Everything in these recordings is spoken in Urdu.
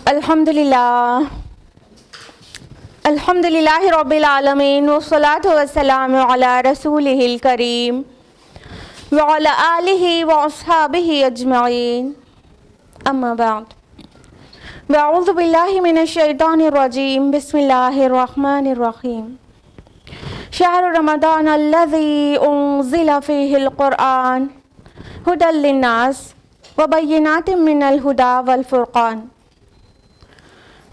الحمدللہ رب العالمین والصلاة والسلام علی رسولہ الکریم وعلی آلہ واصحابہ اجمعین اما بعد اعوذ باللہ من الشیطان الرجیم بسم اللہ الرحمن الرحیم شہر رمضان الذی انزل فیہ القرآن ھدی للناس وبینات من الہدی والفرقان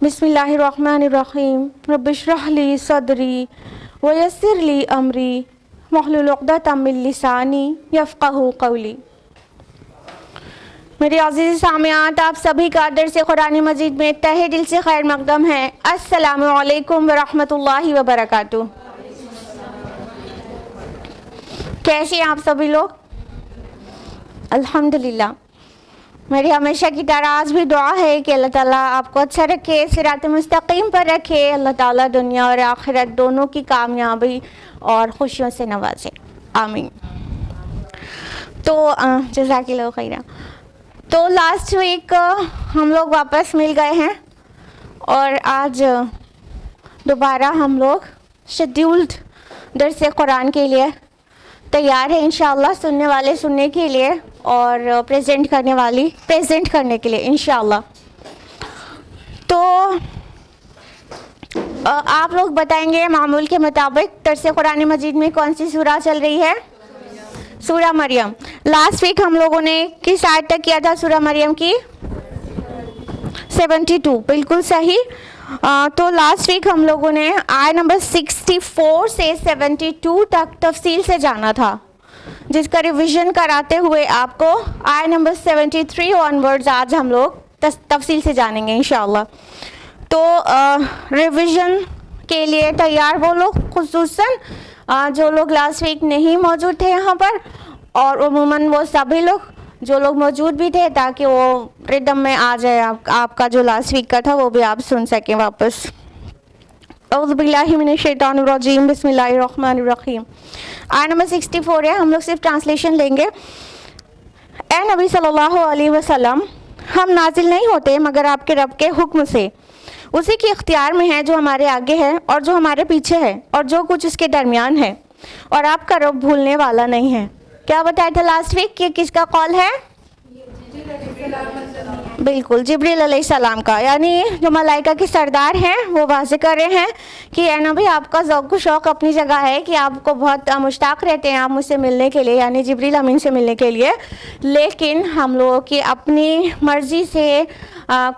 بسم اللہ الرحمن الرحیم رب اشرح لی صدری ویسر لی امری واحلل عقدۃ من لسانی یفقہوا قولی۔ میرے عزیز سامعات، آپ سبھی کا درس قرآن مجید میں تہہ دل سے خیر مقدم ہے۔ السلام علیکم ورحمۃ اللہ وبرکاتہ۔ کیسے ہیں آپ سبھی لوگ؟ الحمدللہ۔ میری ہمیشہ کی طرح آج بھی دعا ہے کہ اللہ تعالیٰ آپ کو اچھا رکھے، صراط مستقیم پر رکھے، اللہ تعالیٰ دنیا اور آخرت دونوں کی کامیابی اور خوشیوں سے نوازے، آمین۔ تو جزاک اللہ خیرہ۔ تو لاسٹ ویک ہم لوگ واپس مل گئے ہیں اور آج دوبارہ ہم لوگ شیڈیولڈ درس قرآن کے لیے تیار ہے انشاءاللہ، سننے والے سننے کے لیے اور پریزنٹ کرنے والی پریزنٹ کرنے کے لیے انشاءاللہ۔ تو آپ لوگ بتائیں گے معمول کے مطابق درس قرآن مجید میں کون سی سورہ چل رہی ہے؟ سورہ مریم۔ لاسٹ ویک ہم لوگوں نے کس آیت تک کیا تھا سورہ مریم کی؟ 72، بالکل صحیح۔ تو لاسٹ ویک ہم لوگوں نے آیت نمبر 64 سے 72 تک تفصیل سے جانا تھا، جس کا ریویژن کراتے ہوئے آپ کو آیت نمبر 73 آنورڈز آج ہم لوگ تفصیل سے جانیں گے انشاءاللہ۔ تو ریویژن کے لیے تیار وہ لوگ، خصوصاً جو لوگ لاسٹ ویک نہیں موجود تھے یہاں پر، اور عموماً وہ سبھی لوگ جو لوگ موجود بھی تھے، تاکہ وہ ردم میں آ جائے آپ کا جو لاسٹ ویک کا تھا وہ بھی آپ سن سکیں واپس۔ اعوذ باللہ من الشیطان الرجیم بسم اللہ الرحمن الرحیم۔ آیت نمبر 64 ہے، ہم لوگ صرف ٹرانسلیشن لیں گے۔ اے نبی صلی اللہ علیہ وسلم، ہم نازل نہیں ہوتے مگر آپ کے رب کے حکم سے، اسی کے اختیار میں ہے جو ہمارے آگے ہے اور جو ہمارے پیچھے ہے اور جو کچھ اس کے درمیان ہے، اور آپ کا رب بھولنے والا نہیں ہے۔ کیا بتایا تھا لاسٹ ویک کہ کس کا قول ہے؟ بالکل جبریل علیہ السلام کا، یعنی جو ملائکہ کے سردار ہیں وہ واضح کر رہے ہیں کہ اے نبی، آپ کا ذوق و شوق اپنی جگہ ہے کہ آپ کو بہت مشتاق رہتے ہیں آپ مجھ سے ملنے کے لیے، یعنی جبریل امین سے ملنے کے لیے، لیکن ہم لوگوں کی اپنی مرضی سے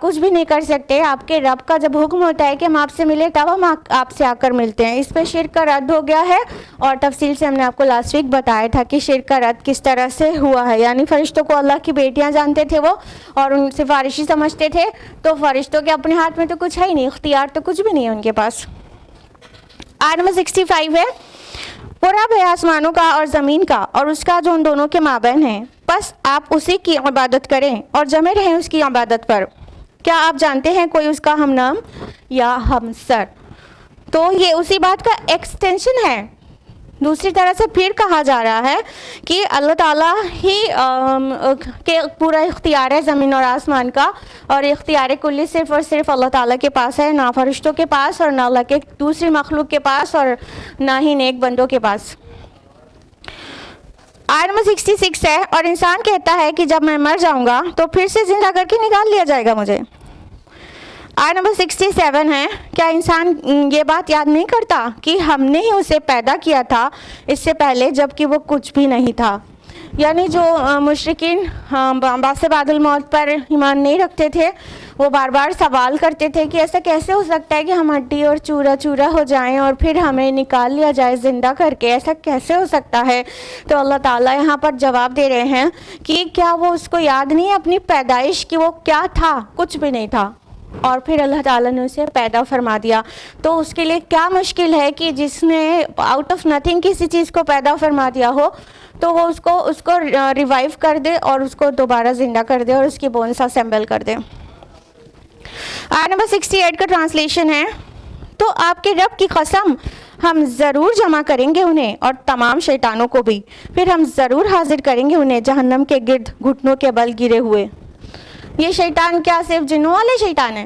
کچھ بھی نہیں کر سکتے۔ آپ کے رب کا جب حکم ہوتا ہے کہ ہم آپ سے ملیں تب ہم آپ سے آ کر ملتے ہیں۔ اس پہ شرک کا رد ہو گیا ہے، اور تفصیل سے ہم نے آپ کو لاسٹ ویک بتایا تھا کہ شرک کا رد کس طرح سے ہوا ہے، یعنی فرشتوں کو اللہ کی بیٹیاں جانتے تھے وہ، اور ان سفارشی سمجھتے تھے، تو فرشتوں کے اپنے ہاتھ میں تو کچھ ہے ہی نہیں، اختیار تو کچھ بھی نہیں ہے ان کے پاس۔ آیت نمبر 65 ہے، پورا ہے آسمانوں کا اور زمین کا اور اس کا جو ان دونوں کے مابین ہے، بس آپ اسی کی عبادت کریں اور جمے رہیں اس کی عبادت پر۔ کیا آپ جانتے ہیں کوئی اس کا ہم نام یا ہم سر؟ تو یہ اسی بات کا ایکسٹینشن ہے، دوسری طرح سے پھر کہا جا رہا ہے کہ اللہ تعالیٰ ہی کے پورا اختیار ہے زمین اور آسمان کا، اور اختیار کلی صرف اور صرف اللہ تعالیٰ کے پاس ہے، نہ فرشتوں کے پاس اور نہ اللہ کے دوسری مخلوق کے پاس اور نہ ہی نیک بندوں کے پاس۔ آیت نمبر 66 ہے، اور انسان کہتا ہے کہ جب میں مر جاؤں گا تو پھر سے زندہ کر کے نکال لیا جائے گا مجھے۔ آیت نمبر 67 ہے، کیا انسان یہ بات یاد نہیں کرتا کہ ہم نے ہی اسے پیدا کیا تھا اس سے پہلے جبکہ وہ کچھ بھی نہیں تھا؟ یعنی جو مشرکین بعث بعد الموت پر ایمان نہیں رکھتے تھے، وہ بار بار سوال کرتے تھے کہ ایسا کیسے ہو سکتا ہے کہ ہم ہڈی اور چورا چورا ہو جائیں اور پھر ہمیں نکال لیا جائے زندہ کر کے، ایسا کیسے ہو سکتا ہے؟ تو اللہ تعالیٰ یہاں پر جواب دے رہے ہیں کہ کیا وہ اس کو یاد نہیں ہے اپنی پیدائش کی، وہ کیا تھا؟ کچھ بھی نہیں تھا، اور پھر اللہ تعالیٰ نے اسے پیدا فرما دیا۔ تو اس کے لیے کیا مشکل ہے کہ جس نے آؤٹ آف نتھنگ کسی چیز کو پیدا فرما دیا ہو تو وہ اس کو ریوائیو کر دے اور اس کو دوبارہ زندہ کر دے اور اس کی بونس اسمبل کر دے۔ آیت نمبر 68 کا ٹرانسلیشن ہے، تو آپ کے رب کی قسم ہم ضرور جمع کریں گے انہیں اور تمام شیطانوں کو بھی، پھر ہم ضرور حاضر کریں گے انہیں جہنم کے گرد گھٹنوں کے بل گرے ہوئے۔ یہ شیطان کیا صرف جنوں والے شیطان ہیں؟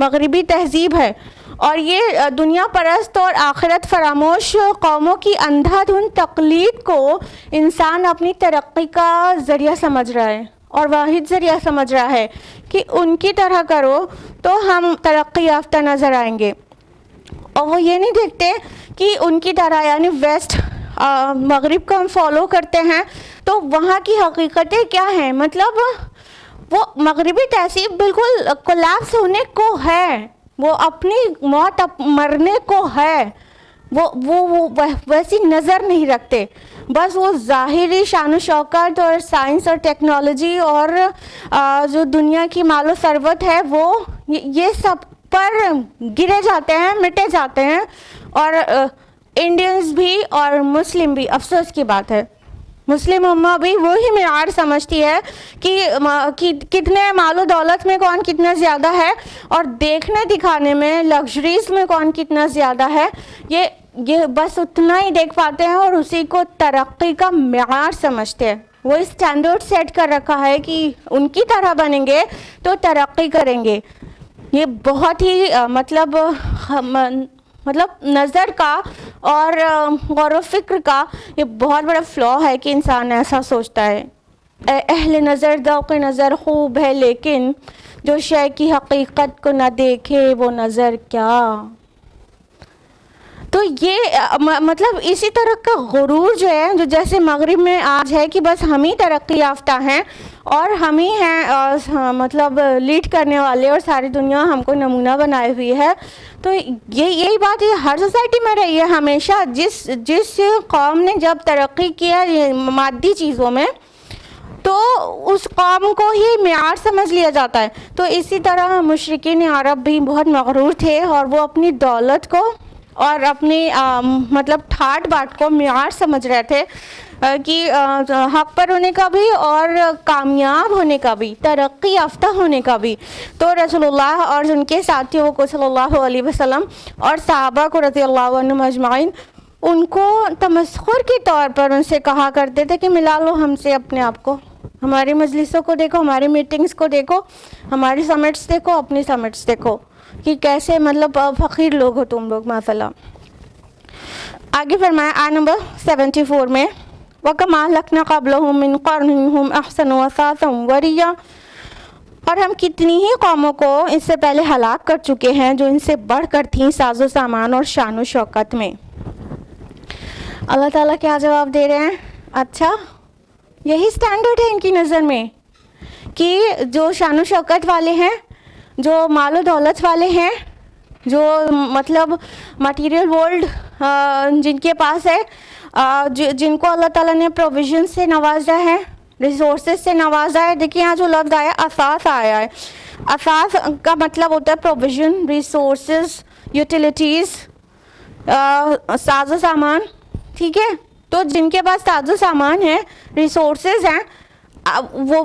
مغربی تہذیب ہے، اور یہ دنیا پرست اور آخرت فراموش قوموں کی اندھا دھند تقلید کو انسان اپنی ترقی کا ذریعہ سمجھ رہا ہے اور واحد ذریعہ سمجھ رہا ہے کہ ان کی طرح کرو تو ہم ترقی یافتہ نظر آئیں گے، اور وہ یہ نہیں دیکھتے کہ ان کی طرح یعنی ویسٹ مغرب کو ہم فالو کرتے ہیں تو وہاں کی حقیقتیں کیا ہیں. مطلب وہ مغربی تہذیب بالکل کولیپس ہونے کو ہے، وہ اپنی موت مرنے کو ہے، وہ ویسی نظر نہیں رکھتے. بس وہ ظاہری شان و شوکت اور سائنس اور ٹیکنالوجی اور جو دنیا کی مال و ثروت ہے وہ یہ سب پر گرے جاتے ہیں، مٹے جاتے ہیں. اور انڈینز بھی اور مسلم بھی، افسوس کی بات ہے مسلم امہ بھی وہی معیار سمجھتی ہے کہ کتنے مال و دولت میں کون کتنا زیادہ ہے اور دیکھنے دکھانے میں لگژریز میں کون کتنا زیادہ ہے. یہ بس اتنا ہی دیکھ پاتے ہیں اور اسی کو ترقی کا معیار سمجھتے ہیں. وہ اسٹینڈرڈ سیٹ کر رکھا ہے کہ ان کی طرح بنیں گے تو ترقی کریں گے. یہ بہت ہی مطلب نظر کا اور غور و فکر کا یہ بہت بڑا فلا ہے کہ انسان ایسا سوچتا ہے. اہل نظر ذوق نظر خوب ہے لیکن جو شے کی حقیقت کو نہ دیکھے وہ نظر کیا. تو یہ مطلب اسی طرح کا غرور جو ہے جو جیسے مغرب میں آج ہے کہ بس ہم ہی ترقی یافتہ ہیں اور ہم ہی ہیں مطلب لیڈ کرنے والے اور ساری دنیا ہم کو نمونہ بنائے ہوئی ہے. تو یہی بات یہ ہر سوسائٹی میں رہی ہے ہمیشہ. جس قوم نے جب ترقی کیا مادی چیزوں میں تو اس قوم کو ہی معیار سمجھ لیا جاتا ہے. تو اسی طرح مشرکین عرب بھی بہت مغرور تھے اور وہ اپنی دولت کو اور اپنی مطلب ٹھاٹ باٹ کو معیار سمجھ رہے تھے کہ حق پر ہونے کا بھی اور کامیاب ہونے کا بھی، ترقی یافتہ ہونے کا بھی. تو رسول اللہ اور ان کے ساتھیوں کو صلی اللہ علیہ وسلم اور صحابہ کو رضی اللہ عنہم اجمعین ان کو تمسخر کے طور پر ان سے کہا کرتے تھے کہ ملا لو ہم سے اپنے آپ کو، ہماری مجلسوں کو دیکھو، ہماری میٹنگز کو دیکھو، ہماری سمٹس دیکھو، اپنی سمٹس دیکھو کہ کیسے مطلب فقیر لوگ ہو تم لوگ ماشاءاللہ. آگے فرمایا آیت نمبر 74 میں وَكَمَا أَهْلَكْنَا قَبْلَهُم مِّن قَرْنٍ هُمْ أَحْسَنُ أَثَاثًا وَرِئًا، اور ہم کتنی ہی قوموں کو اس سے پہلے ہلاک کر چکے ہیں جو ان سے بڑھ کر تھیں ساز و سامان اور شان و شوکت میں. اللہ تعالیٰ کیا جواب دے رہے ہیں؟ اچھا یہی سٹینڈرڈ ہے ان کی نظر میں کہ جو شان و شوکت والے ہیں، جو مال و دولت والے ہیں، جو مطلب مٹیریل ورلڈ جن کے پاس ہے، جن کو اللہ تعالیٰ نے پروویژن سے نوازا ہے، ریسورسز سے نوازا ہے. دیکھیں یہاں جو لفظ آیا اساس آیا ہے، اساس کا مطلب ہوتا ہے پروویژن، ریسورسز، یوٹیلیٹیز، ساز و سامان. ٹھیک ہے، تو جن کے پاس ساز و سامان ہے، ریسورسز ہیں،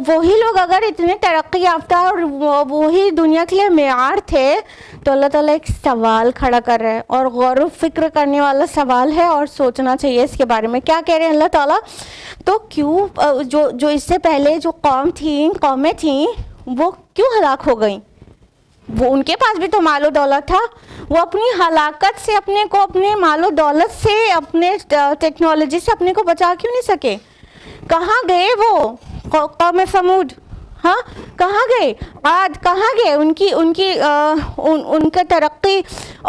وہی لوگ اگر اتنے ترقی یافتہ اور وہی دنیا کے لیے معیار تھے تو اللہ تعالیٰ ایک سوال کھڑا کر رہا ہے اور غور و فکر کرنے والا سوال ہے اور سوچنا چاہیے اس کے بارے میں. کیا کہہ رہے ہیں اللہ تعالیٰ؟ تو کیوں جو اس سے پہلے جو قومیں تھیں وہ کیوں ہلاک ہو گئیں؟ وہ ان کے پاس بھی تو مال و دولت تھا، وہ اپنی ہلاکت سے اپنے کو، اپنے مال و دولت سے، اپنے ٹیکنالوجی سے اپنے کو بچا کیوں نہیں سکے؟ کہاں گئے وہ قوم سمود؟ ہاں کہاں گئے؟ عاد کہاں گئے؟ ان کا ترقی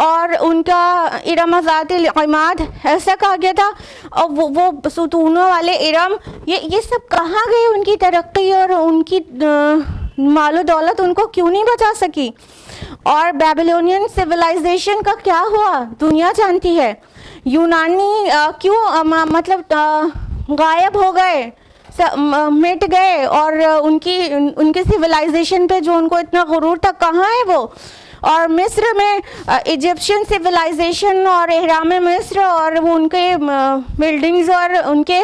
اور ان کا ارم ذات العماد ایسا کہا گیا تھا، اور وہ ستونوں والے ارم، یہ سب کہاں گئے؟ ان کی ترقی اور ان کی مال و دولت ان کو کیوں نہیں بچا سکی؟ اور بیبلونین سویلائزیشن کا کیا ہوا دنیا جانتی ہے. یونانی کیوں مطلب غائب ہو گئے، مٹ گئے، اور ان کی سویلائزیشن پہ جو ان کو اتنا غرور تھا کہاں ہے وہ؟ اور مصر میں ایجپشین سویلائزیشن اور اہرام مصر اور وہ ان کے بلڈنگز اور ان کے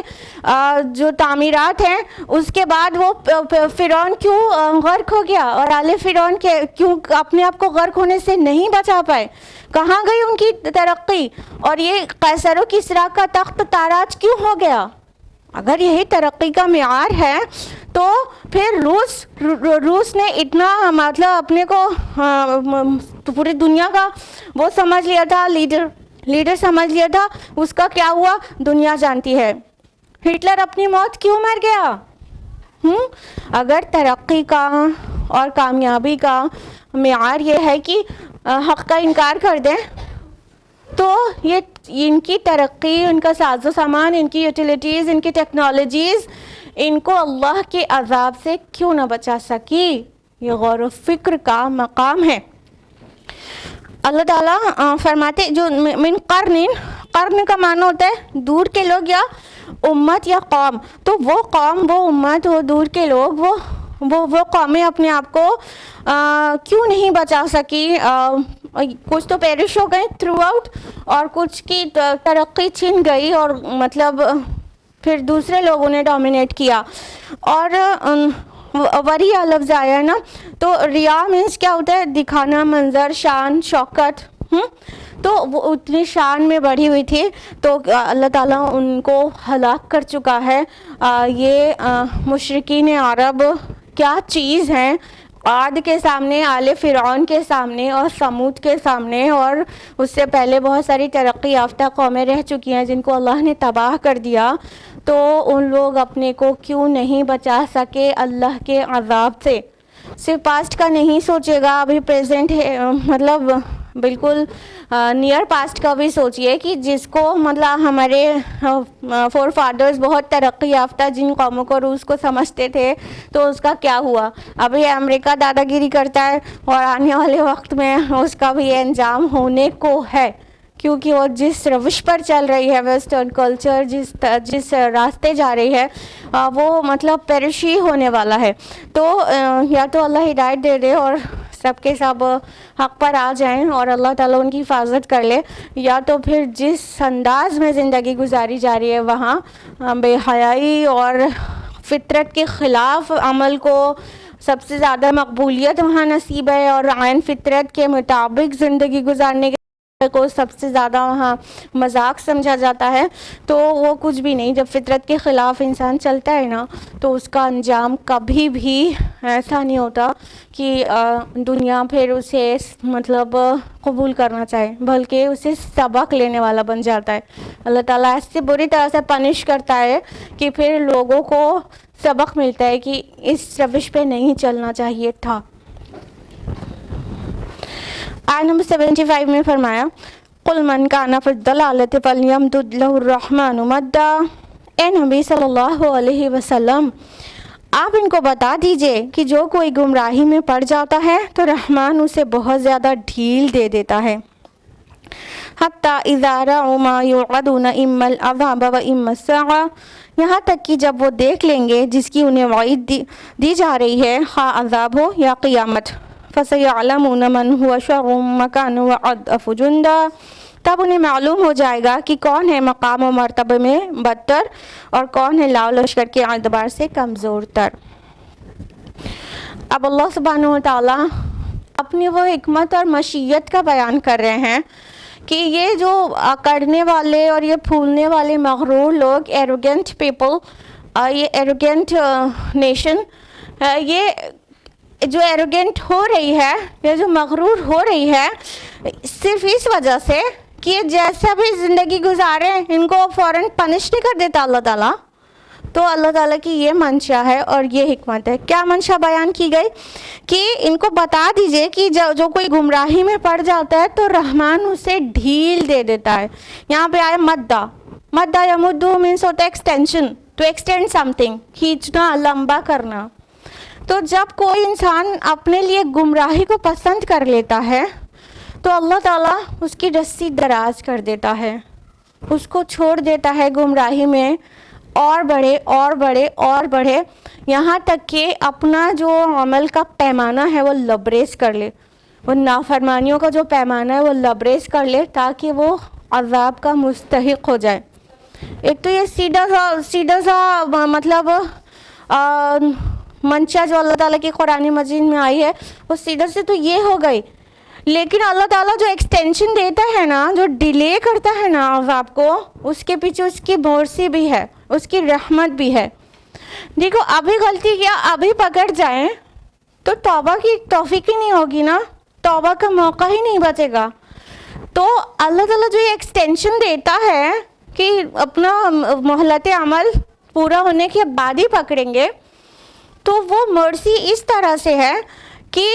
جو تعمیرات ہیں، اس کے بعد وہ فرعون کیوں غرق ہو گیا اور آل فرعون کے کیوں اپنے آپ کو غرق ہونے سے نہیں بچا پائے؟ کہاں گئی ان کی ترقی؟ اور یہ قیصر و کسریٰ کا تخت تاراج کیوں ہو گیا؟ اگر یہی ترقی کا معیار ہے تو پھر روس نے اتنا مطلب اپنے کو پوری دنیا کا وہ سمجھ لیا تھا، لیڈر سمجھ لیا تھا، اس کا کیا ہوا دنیا جانتی ہے۔ ہٹلر اپنی موت کیوں مر گیا؟ اگر ترقی کا اور کامیابی کا معیار یہ ہے کہ حق کا انکار کر دیں تو یہ ان کی ترقی، ان کا ساز و سامان، ان کی یوٹیلیٹیز، ان کی ٹیکنالوجیز ان کو اللہ کے عذاب سے کیوں نہ بچا سکی؟ یہ غور و فکر کا مقام ہے۔ اللہ تعالیٰ فرماتے جو من قرن کا معنی ہوتا ہے دور کے لوگ یا امت یا قوم، تو وہ قوم، وہ امت، وہ دور کے لوگ، وہ قومیں اپنے آپ کو کیوں نہیں بچا سکی؟ کچھ تو پیرش ہو گئے تھرو آؤٹ اور کچھ کی ترقی چھن گئی اور مطلب پھر دوسرے لوگوں نے ڈومینیٹ کیا۔ اور وریا لفظ آیا ہے نا، تو ریا مینس کیا ہوتا ہے؟ دکھانا، منظر، شان، شوکت۔ تو وہ اتنی شان میں بڑھی ہوئی تھی تو اللہ تعالیٰ ان کو ہلاک کر چکا ہے۔ یہ مشرکین عرب کیا چیز ہیں عاد کے سامنے، آل فرعون کے سامنے اور سمود کے سامنے، اور اس سے پہلے بہت ساری ترقی یافتہ قومیں رہ چکی ہیں جن کو اللہ نے تباہ کر دیا۔ تو ان لوگ اپنے کو کیوں نہیں بچا سکے اللہ کے عذاب سے؟ صرف پاسٹ کا نہیں سوچے گا، ابھی پریزنٹ ہے، مطلب بالکل نیئر پاسٹ کا بھی سوچئے کہ جس کو مطلب ہمارے فور فادرز بہت ترقی یافتہ جن قوموں کو روس کو سمجھتے تھے تو اس کا کیا ہوا؟ ابھی امریکہ دادا گیری کرتا ہے اور آنے والے وقت میں اس کا بھی انجام ہونے کو ہے، کیونکہ وہ جس روش پر چل رہی ہے ویسٹرن کلچر، جس راستے جا رہی ہے وہ مطلب پیرشی ہونے والا ہے۔ تو یا تو اللہ ہدایت دے دے اور سب کے سب حق پر آ جائیں اور اللہ تعالیٰ ان کی حفاظت کر لے، یا تو پھر جس انداز میں زندگی گزاری جا رہی ہے وہاں بے حیائی اور فطرت کے خلاف عمل کو سب سے زیادہ مقبولیت وہاں نصیب ہے، اور عین فطرت کے مطابق زندگی گزارنے کو سب سے زیادہ وہاں مذاق سمجھا جاتا ہے۔ تو وہ کچھ بھی نہیں، جب فطرت کے خلاف انسان چلتا ہے نا تو اس کا انجام کبھی بھی ایسا نہیں ہوتا کہ دنیا پھر اسے مطلب قبول کرنا چاہے، بلکہ اسے سبق لینے والا بن جاتا ہے۔ اللہ تعالیٰ ایسے بری طرح سے پنش کرتا ہے کہ پھر لوگوں کو سبق ملتا ہے کہ اس روش پہ نہیں چلنا چاہیے تھا۔ آیت نمبر 75 میں فرمایا قُلْ مَنْ كَانَ فِي الضَّلَالَةِ فَلْيَمْدُدْ لَهُ الرَّحْمَنُ مَدًّا۔ اے نبی صلی اللہ علیہ وسلم، آپ ان کو بتا دیجئے کہ جو کوئی گمراہی میں پڑ جاتا ہے تو رحمان اسے بہت زیادہ ڈھیل دے دیتا ہے۔ حَتَّى إِذَا رَأَوْا مَا يُوعَدُونَ إِمَّا الْعَذَابَ وَإِمَّا السَّاعَةَ، یہاں تک کہ جب وہ دیکھ لیں گے جس کی انہیں وعید دی جا رہی ہے، خواہ عذاب ہو یا قیامت، فَسَيَعْلَمُونَ مَنْ هُوَ شَرٌّ مَكَانًا وَأَضْعَفُ جُنْدًا، تب انہیں معلوم ہو جائے گا کہ کون ہے مقام و مرتبے میں بدتر اور کون ہے لاؤ لشکر کے اعتبار سے کمزور تر۔ اب اللہ سبحانہ وتعالیٰ اپنی وہ حکمت اور مشیت کا بیان کر رہے ہیں کہ یہ جو اکڑنے والے اور یہ پھولنے والے مغرور لوگ، ایروگینٹ پیپل، یہ ایروگینٹ نیشن، یہ جو ایروگینٹ ہو رہی ہے، یہ جو مغرور ہو رہی ہے، صرف اس وجہ سے کہ یہ جیسا بھی زندگی گزارے ان کو فوراً پنش نہیں کر دیتا اللہ تعالیٰ۔ تو اللہ تعالیٰ کی یہ منشا ہے اور یہ حکمت ہے۔ کیا منشا بیان کی گئی؟ کہ ان کو بتا دیجئے کہ جو کوئی گمراہی میں پڑ جاتا ہے تو رحمان اسے ڈھیل دے دیتا ہے۔ یہاں پہ آئے مدّا یمدّو مینس ہوتا ہے extension, to extend something, کھینچنا، لمبا کرنا۔ تو جب کوئی انسان اپنے لیے گمراہی کو پسند کر لیتا ہے تو اللہ تعالیٰ اس کی رسی دراز کر دیتا ہے، اس کو چھوڑ دیتا ہے گمراہی میں، اور بڑھے یہاں تک کہ اپنا جو عمل کا پیمانہ ہے وہ لبریز کر لے، وہ نافرمانیوں کا جو پیمانہ ہے وہ لبریز کر لے تاکہ وہ عذاب کا مستحق ہو جائے۔ ایک تو یہ سیدھا سا مطلب منشا جو اللہ تعالیٰ کی قرآن مجید میں آئی ہے وہ سیدھا سے تو یہ ہو گئی، لیکن اللہ تعالیٰ جو ایکسٹینشن دیتا ہے نا، جو ڈیلے کرتا ہے نا عذاب کو، اس کے پیچھے اس کی مرسی بھی ہے، اس کی رحمت بھی ہے. دیکھو ابھی غلطی کیا, ابھی پکڑ جائیں تو توبہ کی توفیق ہی نہیں ہوگی نا, توبہ کا موقع ہی نہیں بچے گا. تو اللہ تعالیٰ جو یہ ایکسٹینشن دیتا ہے کہ اپنا مہلت عمل پورا ہونے کے بعد ہی پکڑیں گے, تو وہ مرسی اس طرح سے ہے کہ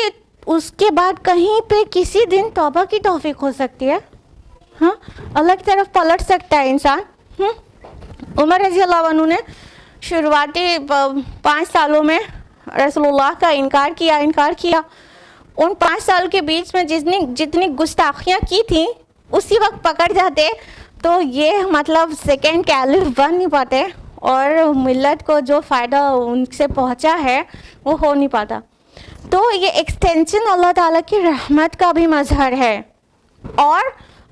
اس کے بعد کہیں پہ کسی دن توبہ کی توفیق ہو سکتی ہے. ہاں, اللہ کی طرف پلٹ سکتا ہے انسان. عمر رضی اللہ عنہ نے شروعاتی 5 سالوں میں رسول اللہ کا انکار کیا. ان 5 سال کے بیچ میں جتنی گستاخیاں کی تھیں اسی وقت پکڑ جاتے تو یہ مطلب سیکنڈ کیلف بن نہیں پاتے, اور ملت کو جو فائدہ ان سے پہنچا ہے وہ ہو نہیں پاتا. تو یہ ایکسٹینشن اللہ تعالیٰ کی رحمت کا بھی مظہر ہے. اور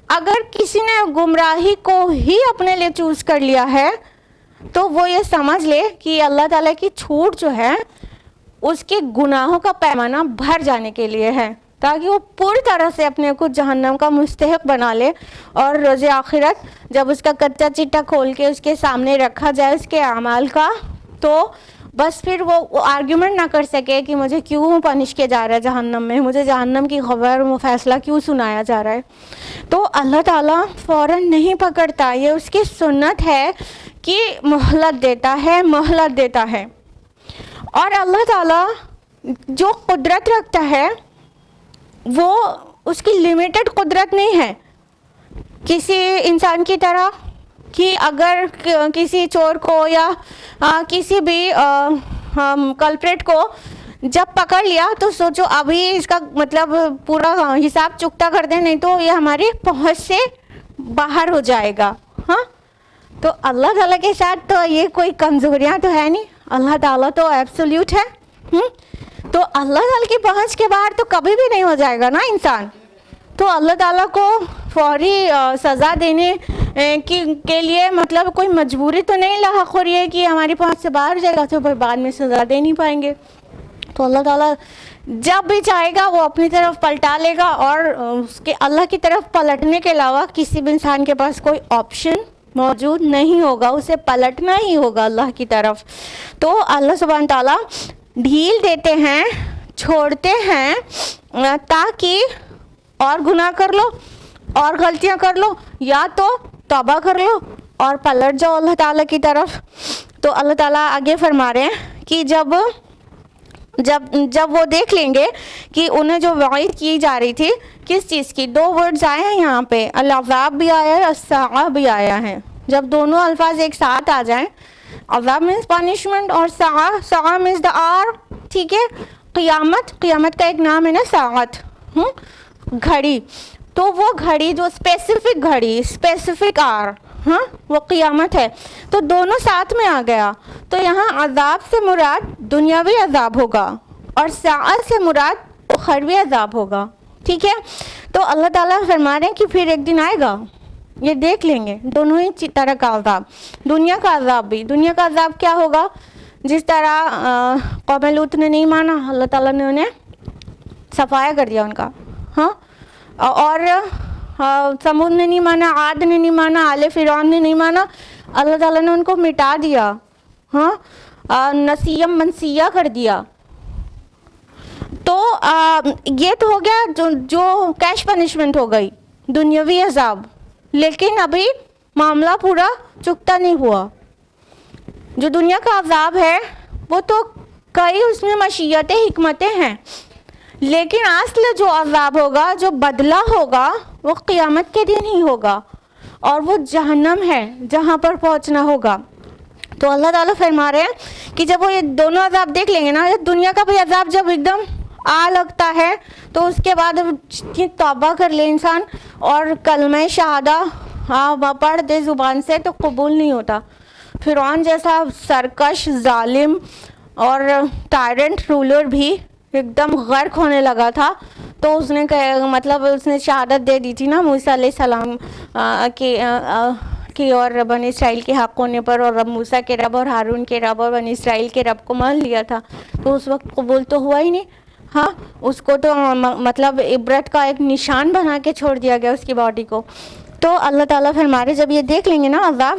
اگر کسی نے گمراہی کو ہی اپنے لیے چوز کر لیا ہے تو وہ یہ سمجھ لے کہ اللہ تعالیٰ کی چھوٹ جو ہے اس کے گناہوں کا پیمانہ بھر جانے کے لیے ہے, تاکہ وہ پوری طرح سے اپنے کو جہنم کا مستحق بنا لے, اور روز آخرت جب اس کا کچا چٹا کھول کے اس کے سامنے رکھا جائے اس کے اعمال کا, تو بس پھر وہ آرگیومنٹ نہ کر سکے کہ مجھے کیوں پنش کیا جا رہا ہے جہنم میں, مجھے جہنم کی خبر فیصلہ کیوں سنایا جا رہا ہے. تو اللہ تعالیٰ فوراً نہیں پکڑتا, یہ اس کی سنت ہے کہ مہلت دیتا ہے. اور اللہ تعالیٰ جو قدرت رکھتا ہے وہ اس کی لمیٹڈ قدرت نہیں ہے کسی انسان کی طرح, کہ اگر کسی چور کو یا کسی بھی کلپریٹ کو جب پکڑ لیا تو سوچو ابھی اس کا مطلب پورا حساب چکتا کر دیں, نہیں تو یہ ہماری پہنچ سے باہر ہو جائے گا. ہاں, تو اللہ تعالیٰ کے ساتھ تو یہ کوئی کمزوریاں تو ہے نہیں, اللہ تعالیٰ تو ایبسولیوٹ ہے. تو اللہ تعالیٰ کی پہنچ کے باہر تو کبھی بھی نہیں ہو جائے گا نا انسان. تو اللہ تعالیٰ کو فوری سزا دینے کے لیے مطلب کوئی مجبوری تو نہیں لاحق ہو رہی ہے کہ ہماری پہنچ سے باہر جائے گا تو پھر بعد میں سزا دے نہیں پائیں گے. تو اللہ تعالیٰ جب بھی چاہے گا وہ اپنی طرف پلٹا لے گا, اور اس کے اللہ کی طرف پلٹنے کے علاوہ کسی بھی انسان کے پاس کوئی آپشن موجود نہیں ہوگا, اسے پلٹنا ہی ہوگا اللہ کی طرف. تو اللہ سبحانہ تعالیٰ ڈھیل دیتے ہیں, چھوڑتے ہیں تاکہ اور گناہ کر لو اور غلطیاں کر لو, یا تو توبہ کر لو اور پلٹ جاؤ اللہ تعالیٰ کی طرف. تو اللہ تعالیٰ آگے فرما رہے ہیں کہ جب وہ دیکھ لیں گے کہ انہیں جو وعید کی جا رہی تھی کس چیز کی, 2 ورڈز آئے ہیں یہاں پہ, العذاب بھی آیا ہے, الساعہ بھی آیا ہے. جب دونوں الفاظ ایک ساتھ آ جائیں, عذاب مینس پنشمنٹ اور ساعہ مینس دا آر, ٹھیک ہے, قیامت کا ایک نام ہے نا ساعت, گھڑی. تو وہ گھڑی جو اسپیسیفک آر, ہاں, وہ قیامت ہے. تو دونوں ساتھ میں آ گیا. تو یہاں عذاب سے مراد دنیاوی عذاب ہوگا اور ساعت سے مراد اخروی عذاب ہوگا, ٹھیک ہے. تو اللہ تعالیٰ فرما رہے ہیں کہ پھر ایک دن آئے گا, یہ دیکھ لیں گے دونوں ہی طرح کا عذاب. دنیا کا عذاب کیا ہوگا, جس طرح قوم لوط نے نہیں مانا, اللہ تعالیٰ نے انہیں صفایا کر دیا ان کا, ہاں, اور سمود نے نہیں مانا, عاد نے نہیں مانا, آل فرعون نے نہیں مانا, اللہ تعالیٰ نے ان کو مٹا دیا, ہاں, نسیم منسیہ کر دیا. تو یہ تو ہو گیا جو کیش پنشمنٹ ہو گئی, دنیاوی عذاب. لیکن ابھی معاملہ پورا چکتا نہیں ہوا. جو دنیا کا عذاب ہے وہ تو کئی اس میں مشیتیں حکمتیں ہیں, لیکن اصل جو عذاب ہوگا, جو بدلہ ہوگا, وہ قیامت کے دن ہی ہوگا, اور وہ جہنم ہے جہاں پر پہنچنا ہوگا. تو اللہ تعالیٰ فرما رہے ہیں کہ جب وہ یہ دونوں عذاب دیکھ لیں گے نا, دنیا کا بھی عذاب جب ایک دم آ لگتا ہے تو اس کے بعد توبہ کر لے انسان اور کلمہ شہادہ پڑھ دے زبان سے تو قبول نہیں ہوتا. فرعون جیسا سرکش, ظالم اور ٹائرنٹ رولر بھی ایک دم غرق ہونے لگا تھا, تو اس نے مطلب اس نے شہادت دے دی تھی نا موسیٰ علیہ السلام کی اور بنی اسرائیل کے حق ہونے پر, اور موسیٰ کے رب اور ہارون کے رب اور بنی اسرائیل کے رب کو مان لیا تھا, تو اس وقت قبول تو ہوا ہی نہیں. ہاں, اس کو تو مطلب عبرت کا ایک نشان بنا کے چھوڑ دیا گیا اس کی باڈی کو. تو اللہ تعالیٰ فرما رہے جب یہ دیکھ لیں گے نا عذاب,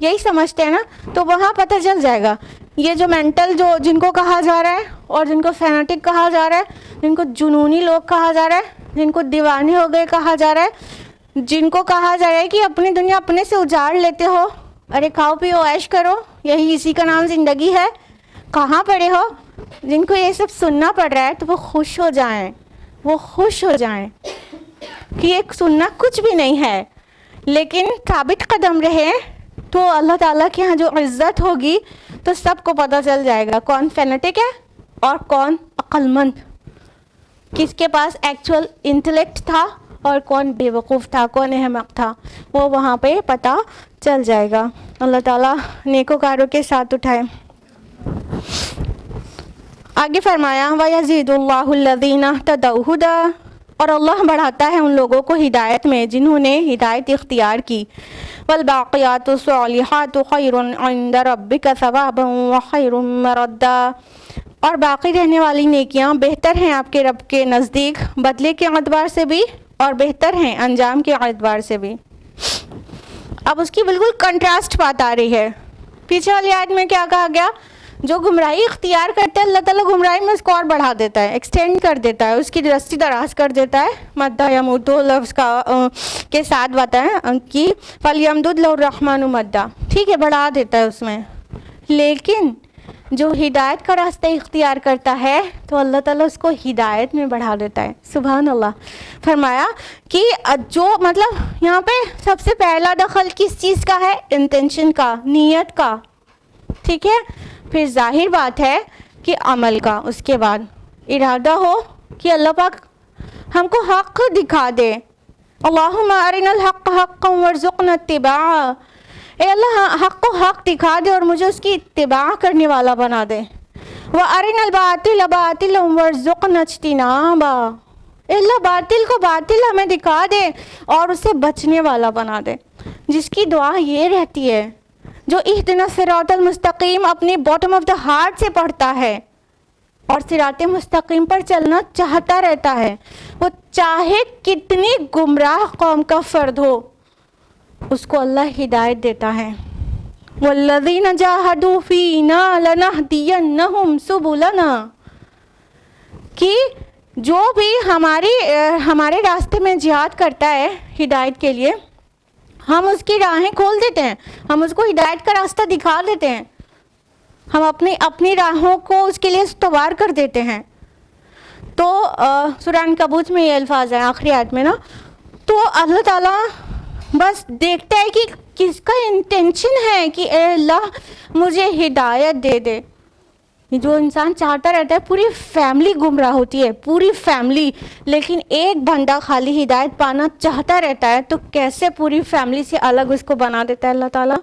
یہی سمجھتے ہیں نا, تو وہاں پتہ چل جائے گا یہ جو مینٹل جو جن کو کہا جا رہا ہے اور جن کو فینیٹک کہا جا رہا ہے, جن کو جنونی لوگ کہا جا رہا ہے, جن کو دیوانے ہو گئے کہا جا رہا ہے, جن کو کہا جا رہا ہے کہ اپنی دنیا اپنے سے اجاڑ لیتے ہو, ارے کھاؤ پیو عیش کرو, یہی اسی کا نام زندگی ہے, کہاں پڑے ہو, جن کو یہ سب سننا پڑ رہا ہے تو وہ خوش ہو جائیں, وہ خوش ہو جائیں کہ یہ سننا کچھ بھی نہیں ہے, لیکن ثابت قدم رہے تو اللہ تعالیٰ کے یہاں جو عزت ہوگی تو سب کو پتہ چل جائے گا کون فینیٹک ہے اور کون عقل مند, کس کے پاس ایکچول انٹلیکٹ تھا اور کون بے وقوف تھا, کون احمق تھا, وہ وہاں پہ پتہ چل جائے گا. اللہ تعالیٰ نیکوکاروں کے ساتھ اٹھائے. آگے فرمایا وَيَزِيدُ اللَّهُ الَّذِينَ اهْتَدَوْا هُدًى, اور اللہ بڑھاتا ہے ان لوگوں کو ہدایت میں جنہوں نے ہدایت اختیار کی. وَالْبَاقِيَاتُ الصَّالِحَاتُ خَيْرٌ عِندَ رَبِّكَ ثَوَابًا وَخَيْرٌ مَرَدًّا, اور باقی رہنے والی نیکیاں بہتر ہیں آپ کے رب کے نزدیک بدلے کے اعتبار سے بھی اور بہتر ہیں انجام کے اعتبار سے بھی. اب اس کی بالکل کنٹراسٹ بات آ رہی ہے. پیچھے والی آیت میں کیا کہا گیا, جو گمراہی اختیار کرتا ہے اللہ تعالیٰ گمراہی میں اس کو اور بڑھا دیتا ہے, ایکسٹینڈ کر دیتا ہے, اس کی رسی دراز کر دیتا ہے. مدہ یمدو لفظ کا کے ساتھ بتا ہے کہ فَلْيَمْدُدْ لَهُ الرَّحْمَنُ مَدًّا, ٹھیک ہے بڑھا دیتا ہے اس میں. لیکن جو ہدایت کا راستہ اختیار کرتا ہے تو اللہ تعالیٰ اس کو ہدایت میں بڑھا دیتا ہے. سبحان اللہ. فرمایا کہ جو مطلب یہاں پہ سب سے پہلا دخل کس چیز کا ہے, انٹینشن کا, نیت کا, ٹھیک ہے. پھر ظاہر بات ہے کہ عمل کا, اس کے بعد ارادہ ہو کہ اللہ پاک ہم کو حق دکھا دے. اللہم ارنا الحق حقا وارزقنا اتباعہ, اے اللہ حق کو حق دکھا دے اور مجھے اس کی اتباع کرنے والا بنا دے. وارنا الباطل باطلا وارزقنا اجتنابہ, اے اللہ باطل کو باطل ہمیں دکھا دے اور اسے بچنے والا بنا دے. جس کی دعا یہ رہتی ہے, جو اہدنا الصراط المستقیم اپنی باٹم آف دا ہارٹ سے پڑھتا ہے اور صراط مستقیم پر چلنا چاہتا رہتا ہے, وہ چاہے کتنی گمراہ قوم کا فرد ہو اس کو اللہ ہدایت دیتا ہے. والذین جاہدوا فینا لنہدینہم سبلنا, کہ جو بھی ہمارے راستے میں جہاد کرتا ہے ہدایت کے لیے, ہم اس کی راہیں کھول دیتے ہیں, ہم اس کو ہدایت کا راستہ دکھا دیتے ہیں, ہم اپنی راہوں کو اس کے لیے استوار کر دیتے ہیں. تو سورہ عنکبوت میں یہ الفاظ ہیں آخری آیت میں نا, تو اللہ تعالیٰ بس دیکھتا ہے کہ کس کا انٹینشن ہے کہ اے اللہ مجھے ہدایت دے دے. جو انسان چاہتا رہتا ہے, پوری فیملی گمراہ ہوتی ہے, پوری فیملی, لیکن ایک بندہ خالی ہدایت پانا چاہتا رہتا ہے تو کیسے پوری فیملی سے الگ اس کو بنا دیتا ہے اللہ تعالیٰ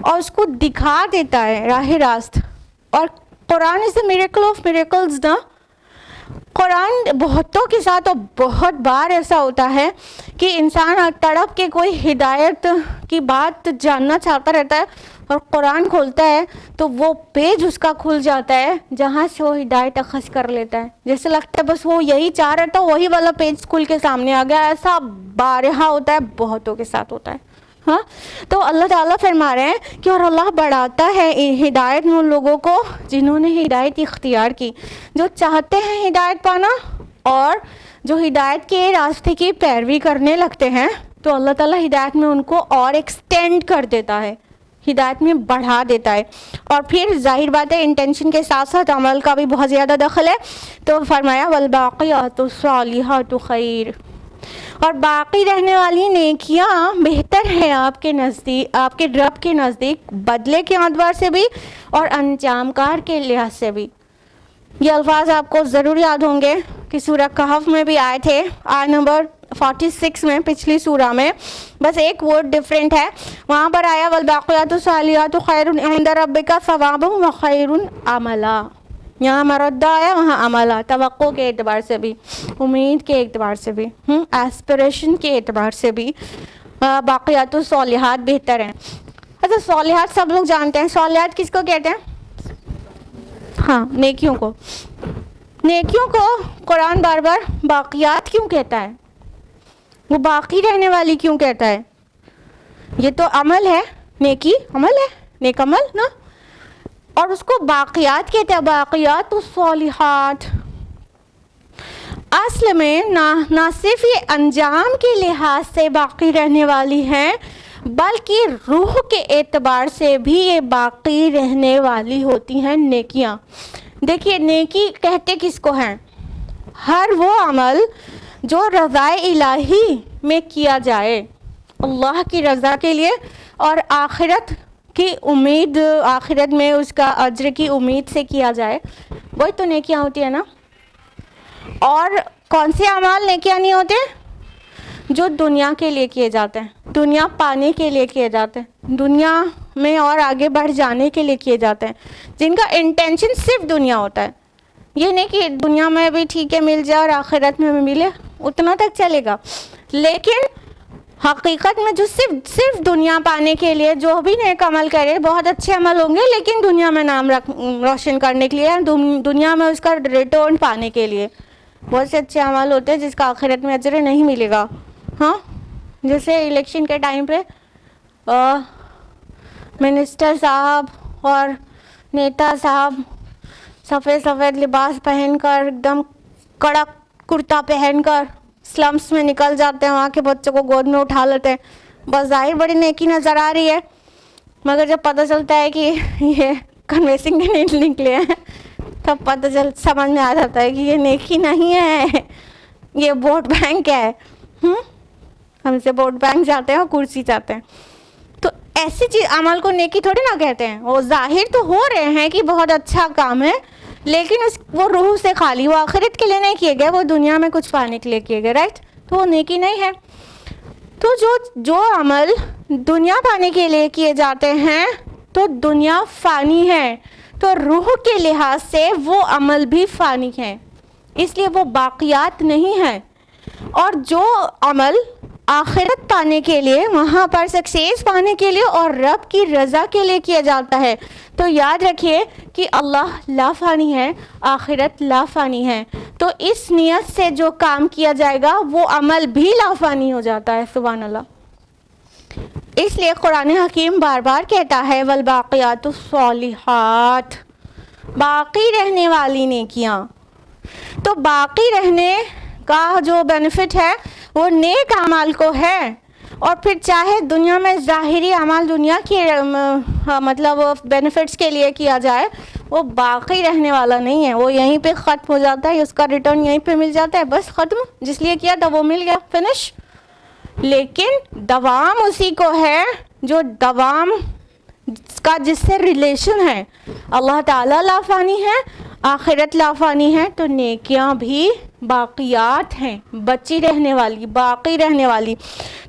اور اس کو دکھا دیتا ہے راہ راست. اور قرآن از اے میریکل آف میریکلز نا. قرآن بہتوں کے ساتھ اور بہت بار ایسا ہوتا ہے کہ انسان تڑپ کے کوئی ہدایت کی بات جاننا چاہتا رہتا ہے اور قرآن کھولتا ہے تو وہ پیج اس کا کھل جاتا ہے جہاں سے وہ ہدایت اخذ کر لیتا ہے. جیسے لگتا ہے بس وہ یہی چاہ رہا تھا, وہی والا پیج کھل کے سامنے آ گیا. ایسا بارہا ہوتا ہے, بہتوں کے ساتھ ہوتا ہے. ہاں, تو اللہ تعالیٰ فرما رہے ہیں کہ اور اللہ بڑھاتا ہے ہدایت ان لوگوں کو جنہوں نے ہدایت اختیار کی, جو چاہتے ہیں ہدایت پانا اور جو ہدایت کے راستے کی پیروی کرنے لگتے ہیں تو اللہ تعالیٰ ہدایت میں ان کو اور ایکسٹینڈ کر دیتا ہے, ہدایت میں بڑھا دیتا ہے. اور پھر ظاہر بات ہے انٹینشن کے ساتھ ساتھ عمل کا بھی بہت زیادہ دخل ہے. تو فرمایا والباقیات الصالحات خیر, اور باقی رہنے والی نیکیاں بہتر ہیں آپ کے نزدیک, آپ کے رب کے نزدیک بدلے کے اعتبار سے بھی اور انجام کار کے لحاظ سے بھی. یہ الفاظ آپ کو ضرور یاد ہوں گے کہ سورہ کہف میں بھی آئے تھے, آیت نمبر 46 میں, پچھلی سورہ میں, بس ایک ورڈ ڈفرینٹ ہے. وہاں پر آیا والباقیات الصالحات خیر عند ربک ثوابا وخیر عملا. یہاں مردہ آیا, وہاں عملہ, توقع کے اعتبار سے بھی, امید کے اعتبار سے بھی, ایسپریشن کے اعتبار سے بھی باقیات الصالحات بہتر ہیں. اچھا صالحات سب لوگ جانتے ہیں, صالحات کس کو کہتے ہیں؟ ہاں نیکیوں کو. نیکیوں کو قرآن بار بار باقیات کیوں کہتا ہے؟ وہ باقی رہنے والی کیوں کہتا ہے؟ یہ تو عمل ہے, نیکی عمل ہے، نیک عمل نا، اور اس کو باقیات کہتے ہیں، باقیات الصالحات۔ اصل میں نہ صرف یہ انجام کے لحاظ سے باقی رہنے والی ہیں بلکہ روح کے اعتبار سے بھی یہ باقی رہنے والی ہوتی ہیں نیکیاں۔ دیکھیے نیکی کہتے کس کو ہیں؟ ہر وہ عمل جو رضا الہی میں کیا جائے، اللہ کی رضا کے لیے اور آخرت کی امید، آخرت میں اس کا اجر کی امید سے کیا جائے، وہی تو نیکیاں ہوتی ہیں نا۔ اور کون سے اعمال نیکیاں نہیں ہوتے؟ جو دنیا کے لیے کیے جاتے ہیں، دنیا پانے کے لیے کیے جاتے ہیں، دنیا میں اور آگے بڑھ جانے کے لیے کیے جاتے ہیں، جن کا انٹینشن صرف دنیا ہوتا ہے۔ یہ نہیں کہ دنیا میں بھی ٹھیک ہے مل جائے اور آخرت میں بھی ملے، اتنا تک چلے گا، لیکن حقیقت میں جو صرف دنیا پانے کے لیے جو بھی نیک عمل کرے، بہت اچھے عمل ہوں گے لیکن دنیا میں نام روشن کرنے کے لیے، دنیا میں اس کا ریٹرن پانے کے لیے، بہت سے اچھے عمل ہوتے ہیں جس کا آخرت میں اجر نہیں ملے گا۔ ہاں، جیسے الیکشن کے ٹائم پہ منسٹر صاحب اور نیتا صاحب سفید لباس پہن کر، ایک دم کڑک کرتا پہن کر سلمس میں نکل جاتے ہیں، وہاں کے بچوں کو گود میں اٹھا لیتے ہیں، بظاہر بڑی نیکی نظر آ رہی ہے، مگر جب پتہ چلتا ہے کہ یہ کنوینسنگ کے نہیں نکلے ہیں تب سمجھ میں آ جاتا ہے کہ یہ نیکی نہیں ہے، یہ ووٹ بینک ہے۔ ہم سے ووٹ بینک جاتے ہیں اور کرسی چاہتے ہیں۔ تو ایسی چیز عمل کو نیکی تھوڑی نہ کہتے ہیں، وہ ظاہر تو ہو رہے ہیں کہ بہت اچھا کام ہے لیکن وہ روح سے خالی، وہ آخرت کے لیے نہیں کیے گئے، وہ دنیا میں کچھ پانے کے لیے کیے گئے، رائٹ؟ تو وہ نیکی نہیں ہے۔ تو جو عمل دنیا پانے کے لیے کیے جاتے ہیں تو دنیا فانی ہے، تو روح کے لحاظ سے وہ عمل بھی فانی ہے، اس لیے وہ باقیات نہیں ہیں۔ اور جو عمل آخرت پانے کے لیے، وہاں پر سکسیس پانے کے لیے اور رب کی رضا کے لیے کیا جاتا ہے، تو یاد رکھیے کہ اللہ لا فانی ہے، آخرت لا فانی ہے، تو اس نیت سے جو کام کیا جائے گا وہ عمل بھی لا فانی ہو جاتا ہے۔ سبحان اللہ۔ اس لیے قرآن حکیم بار بار کہتا ہے والباقیات الصالحات، باقی رہنے والی نیکیاں۔ تو باقی رہنے کا جو بینیفٹ ہے وہ نیک اعمال کو ہے، اور پھر چاہے دنیا میں ظاہری اعمال دنیا کے مطلب بینیفٹس کے لیے کیا جائے، وہ باقی رہنے والا نہیں ہے، وہ یہیں پہ ختم ہو جاتا ہے، اس کا ریٹرن یہیں پہ مل جاتا ہے، بس ختم، جس لیے کیا تھا وہ مل گیا، فنش۔ لیکن دوام اسی کو ہے جو دوام کا جس سے ریلیشن ہے، اللہ تعالیٰ لا فانی ہے، آخرت لا فانی ہے، تو نیکیاں بھی باقیات ہیں، بچی رہنے والی، باقی رہنے والی۔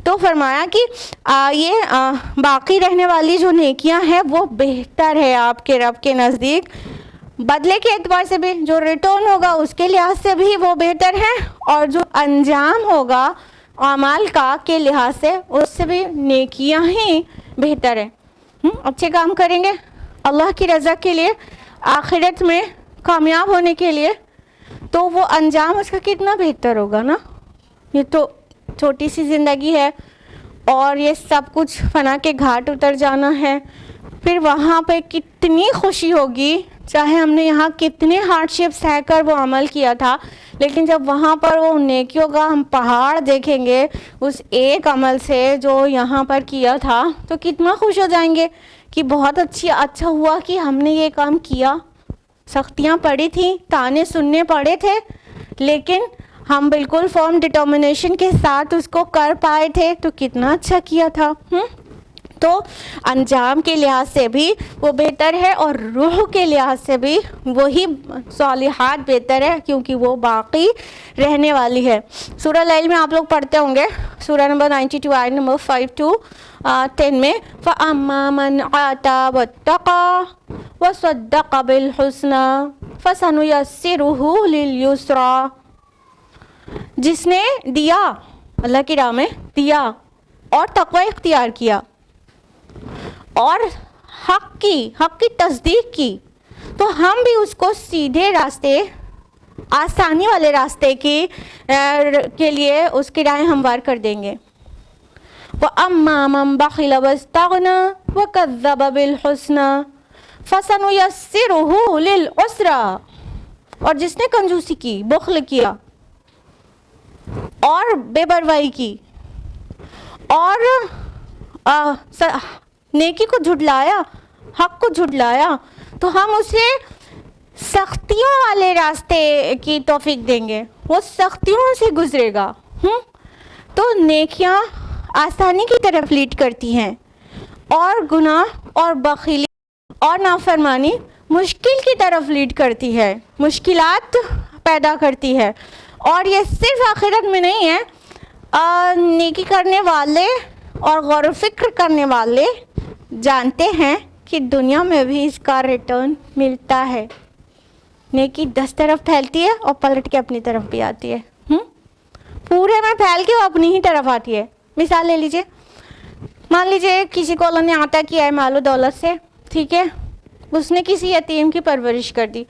تو فرمایا کہ یہ باقی رہنے والی جو نیکیاں ہیں وہ بہتر ہے آپ کے رب کے نزدیک، بدلے کے اعتبار سے بھی، جو ریٹرن ہوگا اس کے لحاظ سے بھی وہ بہتر ہے، اور جو انجام ہوگا اعمال کا کے لحاظ سے اس سے بھی نیکیاں ہی بہتر ہیں۔ اچھے کام کریں گے اللہ کی رضا کے لیے، آخرت میں کامیاب ہونے کے لیے، تو وہ انجام اس کا کتنا بہتر ہوگا نا۔ یہ تو چھوٹی سی زندگی ہے اور یہ سب کچھ فنا کے گھاٹ اتر جانا ہے، پھر وہاں پہ کتنی خوشی ہوگی، چاہے ہم نے یہاں کتنے ہارڈ شپ سہ کر وہ عمل کیا تھا، لیکن جب وہاں پر وہ نیکیوں کا ہم پہاڑ دیکھیں گے اس ایک عمل سے جو یہاں پر کیا تھا، تو کتنا خوش ہو جائیں گے کہ بہت اچھا ہوا کہ ہم نے یہ کام کیا، سختیاں پڑی تھیں، تانے سننے پڑے تھے، لیکن ہم بالکل فرم ڈٹرمنیشن کے ساتھ اس کو کر پائے تھے، تو کتنا اچھا کیا تھا۔ تو انجام کے لحاظ سے بھی وہ بہتر ہے، اور روح کے لحاظ سے بھی وہی صالحات بہتر ہے، کیونکہ وہ باقی رہنے والی ہے۔ سورہ لیل میں آپ لوگ پڑھتے ہوں گے، سورہ نمبر 92 آیت نمبر 5 to 10 میں فَأَمَّا مَنْ آتَى وَاتَّقَى وَصَدَّقَ بِالْحُسْنَى فَسَنُيَسِّرُهُ لِلْيُسْرَى، جس نے دیا، اللہ کی راہ میں دیا اور تقوی اختیار کیا اور حق کی تصدیق کی، تو ہم بھی اس کو سیدھے راستے، آسانی والے راستے کے لیے اس کی راہیں ہموار کر دیں گے۔ وَأَمَّا مَنْ بَخِلَ وَاسْتَغْنَى وَكَذَّبَ بِالْحُسْنَى فَسَنُيَسِّرُهُ لِلْعُسْرَى، اور جس نے کنجوسی کی، بخل کیا اور بے پرواہی کی اور نیکی کو جھٹلایا، حق کو جھٹلایا، تو ہم اسے سختیوں والے راستے کی توفیق دیں گے، وہ سختیوں سے گزرے گا۔ تو نیکیاں آسانی کی طرف لیڈ کرتی ہیں، اور گناہ اور بخیلی اور نافرمانی مشکل کی طرف لیڈ کرتی ہے، مشکلات پیدا کرتی ہے۔ اور یہ صرف آخرت میں نہیں ہے، نیکی کرنے والے اور غور و فکر کرنے والے جانتے ہیں کہ دنیا میں بھی اس کا ریٹرن ملتا ہے۔ نیکی 10 طرف پھیلتی ہے اور پلٹ کے اپنی طرف بھی آتی ہے، پورے میں پھیل کے وہ اپنی ہی طرف آتی ہے۔ مثال لے لیجئے، مان لیجئے کسی کو اللہ نے عطا کیا ہے مال و دولت سے، ٹھیک ہے، اس نے کسی یتیم کی پرورش کر دی،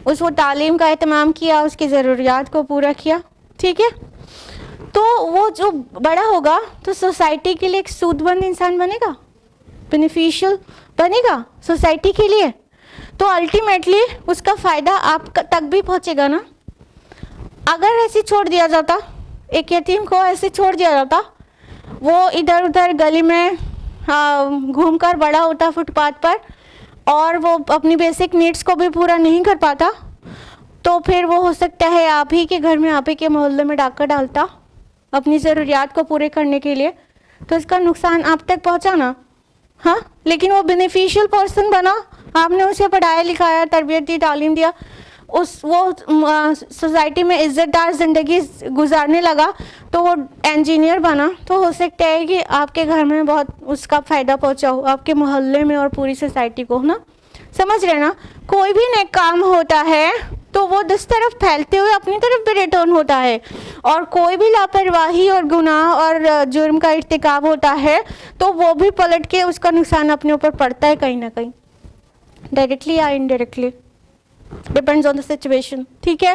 اس کو تعلیم کا اہتمام کیا، اس کی ضروریات کو پورا کیا، ٹھیک ہے، تو وہ جو بڑا ہوگا تو سوسائٹی کے لیے ایک سود مند انسان بنے گا، بینیفیشل بنے گا سوسائٹی کے لیے، تو الٹیمیٹلی اس کا فائدہ آپ تک بھی پہنچے گا نا۔ اگر ایسے چھوڑ دیا جاتا، ایک یتیم کو ایسے چھوڑ دیا جاتا، وہ ادھر ادھر گلی میں گھوم کر بڑا ہوتا فٹ پاتھ پر، اور وہ اپنی بیسک نیڈس کو بھی پورا نہیں کر پاتا، تو پھر وہ ہو سکتا ہے آپ ہی کے گھر میں، آپ ہی کے محلے میں ڈاکہ ڈالتا اپنی ضروریات کو پورے کرنے کے لیے، تو اس کا نقصان آپ تک پہنچا نا، ہاں، لیکن وہ بینیفیشل پرسن بنا، آپ نے اسے پڑھایا لکھایا، تربیت دی، تعلیم دیا، وہ سوسائٹی میں عزت دار زندگی گزارنے لگا، تو وہ انجینئر بنا، تو ہو سکتا ہے کہ آپ کے گھر میں بہت اس کا فائدہ پہنچا ہو، آپ کے محلے میں اور پوری سوسائٹی کو نا، سمجھ رہے نا۔ کوئی بھی نیک کام ہوتا ہے تو وہ 10 طرف پھیلتے ہوئے اپنی طرف بھی ریٹرن ہوتا ہے، اور کوئی بھی لاپرواہی اور گناہ اور جرم کا ارتکاب ہوتا ہے تو وہ بھی پلٹ کے اس کا نقصان اپنے اوپر پڑتا ہے کہیں نہ کہیں، ڈائریکٹلی یا indirectly, depends on the situation, ٹھیک ہے۔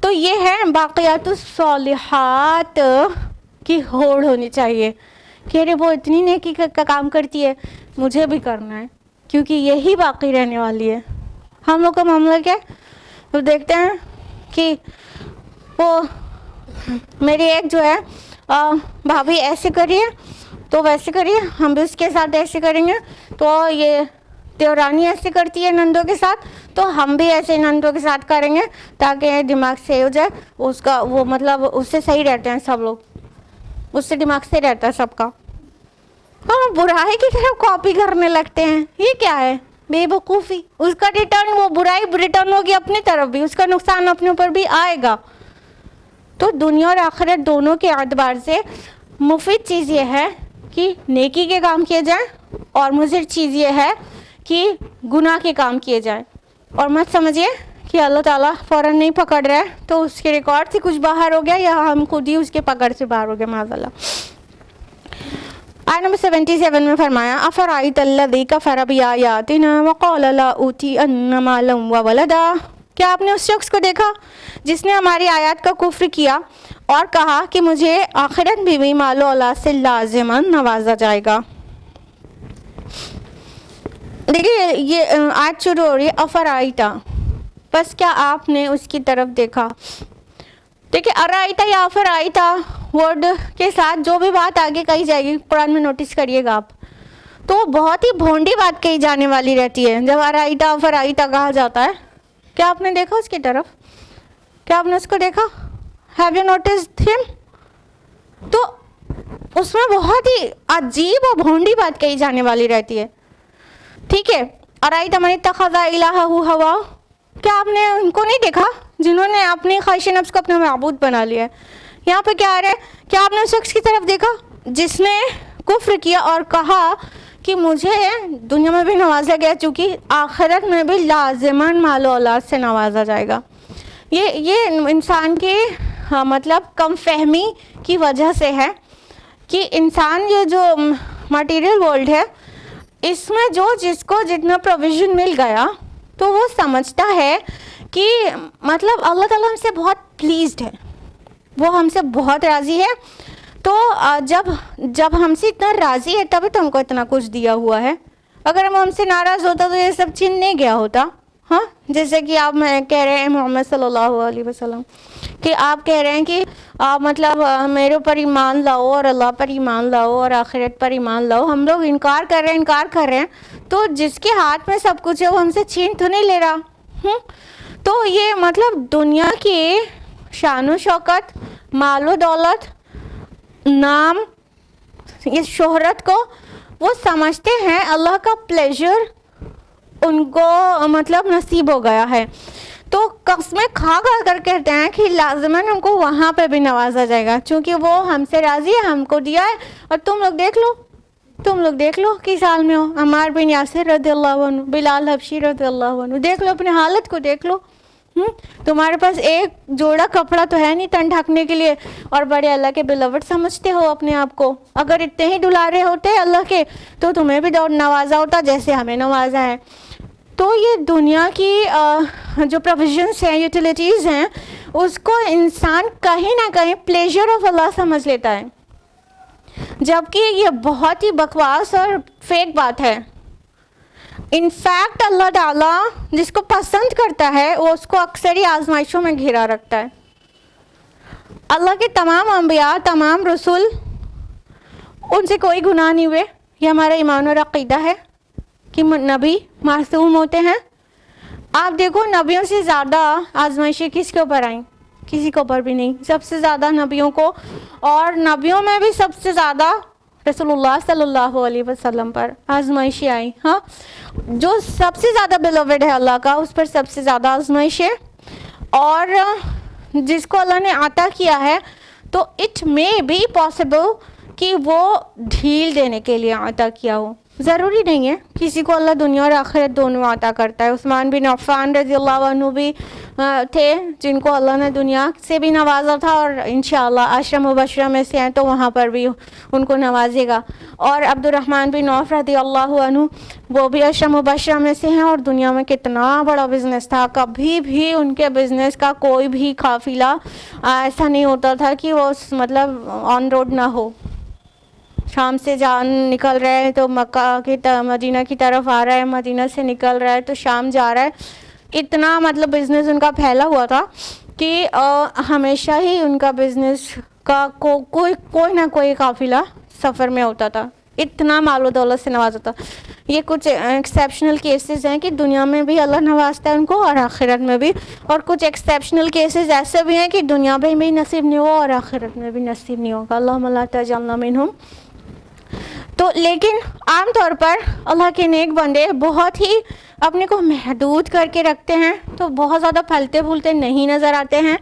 تو یہ ہے باقیات الصالحات کی ہوڑ ہونی چاہیے کہ ارے وہ اتنی نیکی کا کام کرتی ہے، مجھے بھی کرنا ہے، کیونکہ یہی باقی رہنے والی ہے۔ ہم لوگ کا معاملہ کیا ہے، وہ دیکھتے ہیں کہ وہ میری ایک جو ہے بھابھی ایسے کریے تو ویسے کریے، ہم بھی اس کے ساتھ ایسے کریں گے، تو یہ دیورانی ایسے کرتی ہے نندوں کے ساتھ تو ہم بھی ایسے نندوں کے ساتھ کریں گے، تاکہ دماغ صحیح ہو جائے اس کا، وہ مطلب اس سے صحیح رہتے ہیں سب لوگ، اس سے دماغ صحیح رہتا ہے سب کا۔ ہم برائی کی طرف کاپی کرنے لگتے ہیں، یہ کیا ہے، بے وقوفی۔ اس کا ریٹرن، وہ برائی ریٹرن ہوگی اپنی طرف بھی، اس کا نقصان اپنے اوپر بھی آئے گا۔ تو دنیا اور آخرت دونوں کے اعتبار سے مفید چیز یہ ہے کہ نیکی کے کام کیے جائیں، اور مضر چیز یہ ہے کہ گناہ کے کام کیے جائیں۔ اور مت سمجھیے کہ اللہ تعالیٰ فوراً نہیں پکڑ رہا ہے تو اس کے ریکارڈ سے کچھ باہر ہو گیا، یا ہم خود ہی اس کے پکڑ سے باہر ہو گئے، معاذ اللہ۔ آیت نمبر 77 میں فرمایا افرأیت الذی کفر بآیاتنا وقال لأوتین مالا وولدا، کیا آپ نے اس شخص کو دیکھا جس نے ہماری آیات کا کفر کیا اور کہا کہ مجھے آخرت میں بھی مال و اولاد سے لازماً نوازا جائے گا۔ دیکھیے یہ آیت شروع ہو رہی ہے افرأیتا، بس کیا آپ نے اس کی طرف دیکھا۔ دیکھیے ارائیتا یا افرائیتا ورڈ کے ساتھ جو بھی بات آگے کہی جائے گی قرآن میں نوٹس کریے گا آپ، تو بہت ہی بھونڈی بات کہی جانے والی رہتی ہے جب ارائیتا افرائیتا کہا جاتا ہے۔ کیا آپ نے دیکھا اس کی طرف، کیا آپ نے اس کو دیکھا، ہیو یو نوٹسڈ ہم؟ تو اس میں بہت ہی عجیب اور بھونڈی بات کہی جانے والی رہتی ہے، ٹھیک ہے۔ ارائیتا من اتخذ الہہ ہوا، کیا آپ نے ان کو نہیں دیکھا جنہوں نے اپنی خواہش نفس کو اپنا معبود بنا لیا ہے؟ یہاں پہ کیا آ رہا ہے، کیا آپ نے اس شخص کی طرف دیکھا جس نے کفر کیا اور کہا کہ مجھے دنیا میں بھی نوازا گیا چونکہ آخرت میں بھی لازماً مال و اولاد سے نوازا جائے گا۔ یہ انسان کی مطلب کم فہمی کی وجہ سے ہے کہ انسان یہ جو مٹیریل ورلڈ ہے اس میں جو جس کو جتنا پروویژن مل گیا تو وہ سمجھتا ہے کہ مطلب اللہ تعالیٰ ہم سے بہت پلیزڈ ہے، وہ ہم سے بہت راضی ہے، تو جب ہم سے اتنا راضی ہے تبھی تو ہم کو اتنا کچھ دیا ہوا ہے، اگر ہم سے ناراض ہوتا تو یہ سب چھین نہیں گیا ہوتا. ہاں جیسے کہ آپ کہہ رہے ہیں محمد صلی اللہ علیہ وسلم کہ آپ کہہ رہے ہیں کہ مطلب میرے پر ایمان لاؤ اور اللہ پر ایمان لاؤ اور آخرت پر ایمان لاؤ. ہم لوگ انکار کر رہے ہیں تو جس کے ہاتھ میں سب کچھ ہے وہ ہم سے چھین تو نہیں لے رہا. تو یہ مطلب دنیا کی شان و شوکت، مال و دولت، نام، اس شہرت کو وہ سمجھتے ہیں اللہ کا پلیجر ان کو مطلب نصیب ہو گیا ہے. تو قسمیں کھا کر کہتے ہیں کہ لازماً ہم کو وہاں پہ بھی نوازا جائے گا چونکہ وہ ہم سے راضی ہے، ہم کو دیا ہے. اور تم لوگ دیکھ لو کس حال میں ہو. عمار بن یاسر رضی اللہ عنہ، بلال حبشی رضی اللہ عنہ، دیکھ لو اپنے حالت کو دیکھ لو. تمہارے پاس ایک جوڑا کپڑا تو ہے نہیں تن ڈھکنے کے لیے اور بڑے اللہ کے بلوڈ سمجھتے ہو اپنے آپ کو. اگر اتنے ہی دلارے ہوتے اللہ کے تو تمہیں بھی نوازا ہوتا جیسے ہمیں نوازا ہے. تو یہ دنیا کی جو پروویژنس ہیں، یوٹیلیٹیز ہیں، اس کو انسان کہیں نہ کہیں پلیجر آف اللہ سمجھ لیتا ہے، جبکہ یہ بہت ہی بکواس اور فیک بات ہے. انفیکٹ اللہ تعالیٰ جس کو پسند کرتا ہے وہ اس کو اکثر ہی آزمائشوں میں گھیرا رکھتا ہے. اللہ کے تمام انبیاء، تمام رسول، ان سے کوئی گناہ نہیں ہوئے. یہ ہمارا ایمان اور عقیدہ ہے کہ نبی معصوم ہوتے ہیں. آپ دیکھو نبیوں سے زیادہ آزمائشیں کس کے اوپر آئیں؟ کسی کے اوپر بھی نہیں. سب سے زیادہ نبیوں کو، اور نبیوں میں بھی سب سے زیادہ رسول اللہ صلی اللہ علیہ وسلم پر آزمائشیں آئیں. ہاں جو سب سے زیادہ بیلوڈ ہے اللہ کا، اس پر سب سے زیادہ آزمائشیں. اور جس کو اللہ نے عطا کیا ہے تو اٹ مے بی پاسبل کہ وہ ڈھیل دینے کے لیے عطا کیا ہو. ضروری نہیں ہے، کسی کو اللہ دنیا اور آخرت دونوں عطا کرتا ہے. عثمان بن عفان رضی اللہ عنہ بھی تھے جن کو اللہ نے دنیا سے بھی نوازا تھا اور انشاءاللہ عشرہ مبشرہ میں سے ہیں تو وہاں پر بھی ان کو نوازے گا. اور عبد الرحمن بن عوف رضی اللہ عنہ وہ بھی عشرہ مبشرہ میں سے ہیں اور دنیا میں کتنا بڑا بزنس تھا. کبھی بھی ان کے بزنس کا کوئی بھی قافلہ ایسا نہیں ہوتا تھا کہ وہ مطلب آن روڈ نہ ہو. شام سے جان نکل رہا ہے تو مکہ کی مدینہ کی طرف آ رہا ہے، مدینہ سے نکل رہا ہے تو شام جا رہا ہے. اتنا مطلب بزنس ان کا پھیلا ہوا تھا کہ ہمیشہ ہی ان کا بزنس کا کوئی نہ کوئی قافلہ سفر میں ہوتا تھا. اتنا مال و دولت سے نوازا تھا. یہ کچھ ایکسیپشنل کیسز ہیں کہ دنیا میں بھی اللہ نوازتا ہے ان کو اور آخرت میں بھی، اور کچھ ایکسیپشنل کیسز ایسے بھی ہیں کہ دنیا میں بھی نصیب نہیں ہوا اور آخرت میں بھی نصیب نہیں ہوگا. اللہم لا تجعلنا منہم. تو لیکن عام طور پر اللہ کے نیک بندے بہت ہی اپنے کو محدود کر کے رکھتے ہیں تو بہت زیادہ پھلتے پھولتے نہیں نظر آتے ہیں.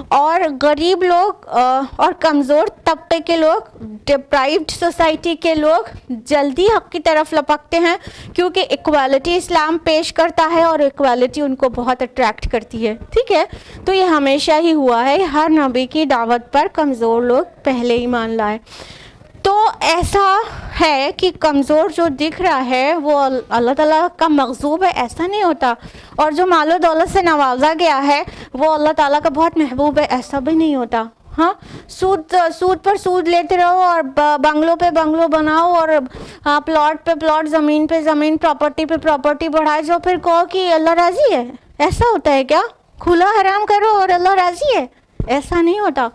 اور غریب لوگ اور کمزور طبقے کے لوگ، ڈپرائیوڈ سوسائٹی کے لوگ جلدی حق کی طرف لپکتے ہیں کیونکہ ایکوالٹی اسلام پیش کرتا ہے اور ایکوالٹی ان کو بہت اٹریکٹ کرتی ہے. ٹھیک ہے، تو یہ ہمیشہ ہی ہوا ہے. ہر نبی کی دعوت پر کمزور لوگ پہلے ایمان لائے. تو ایسا ہے کہ کمزور جو دکھ رہا ہے وہ اللہ تعالیٰ کا مغضوب ہے ایسا نہیں ہوتا، اور جو مال و دولت سے نوازا گیا ہے وہ اللہ تعالیٰ کا بہت محبوب ہے ایسا بھی نہیں ہوتا. ہاں سود پر سود لیتے رہو اور بنگلوں پہ بنگلوں بناؤ اور پلاٹ پہ پلاٹ، زمین پہ زمین، پراپرٹی پہ پراپرٹی بڑھائے جو پھر کہو کہ اللہ راضی ہے. ایسا ہوتا ہے کیا؟ کھلا حرام کرو اور اللہ راضی ہے؟ ایسا نہیں ہوتا.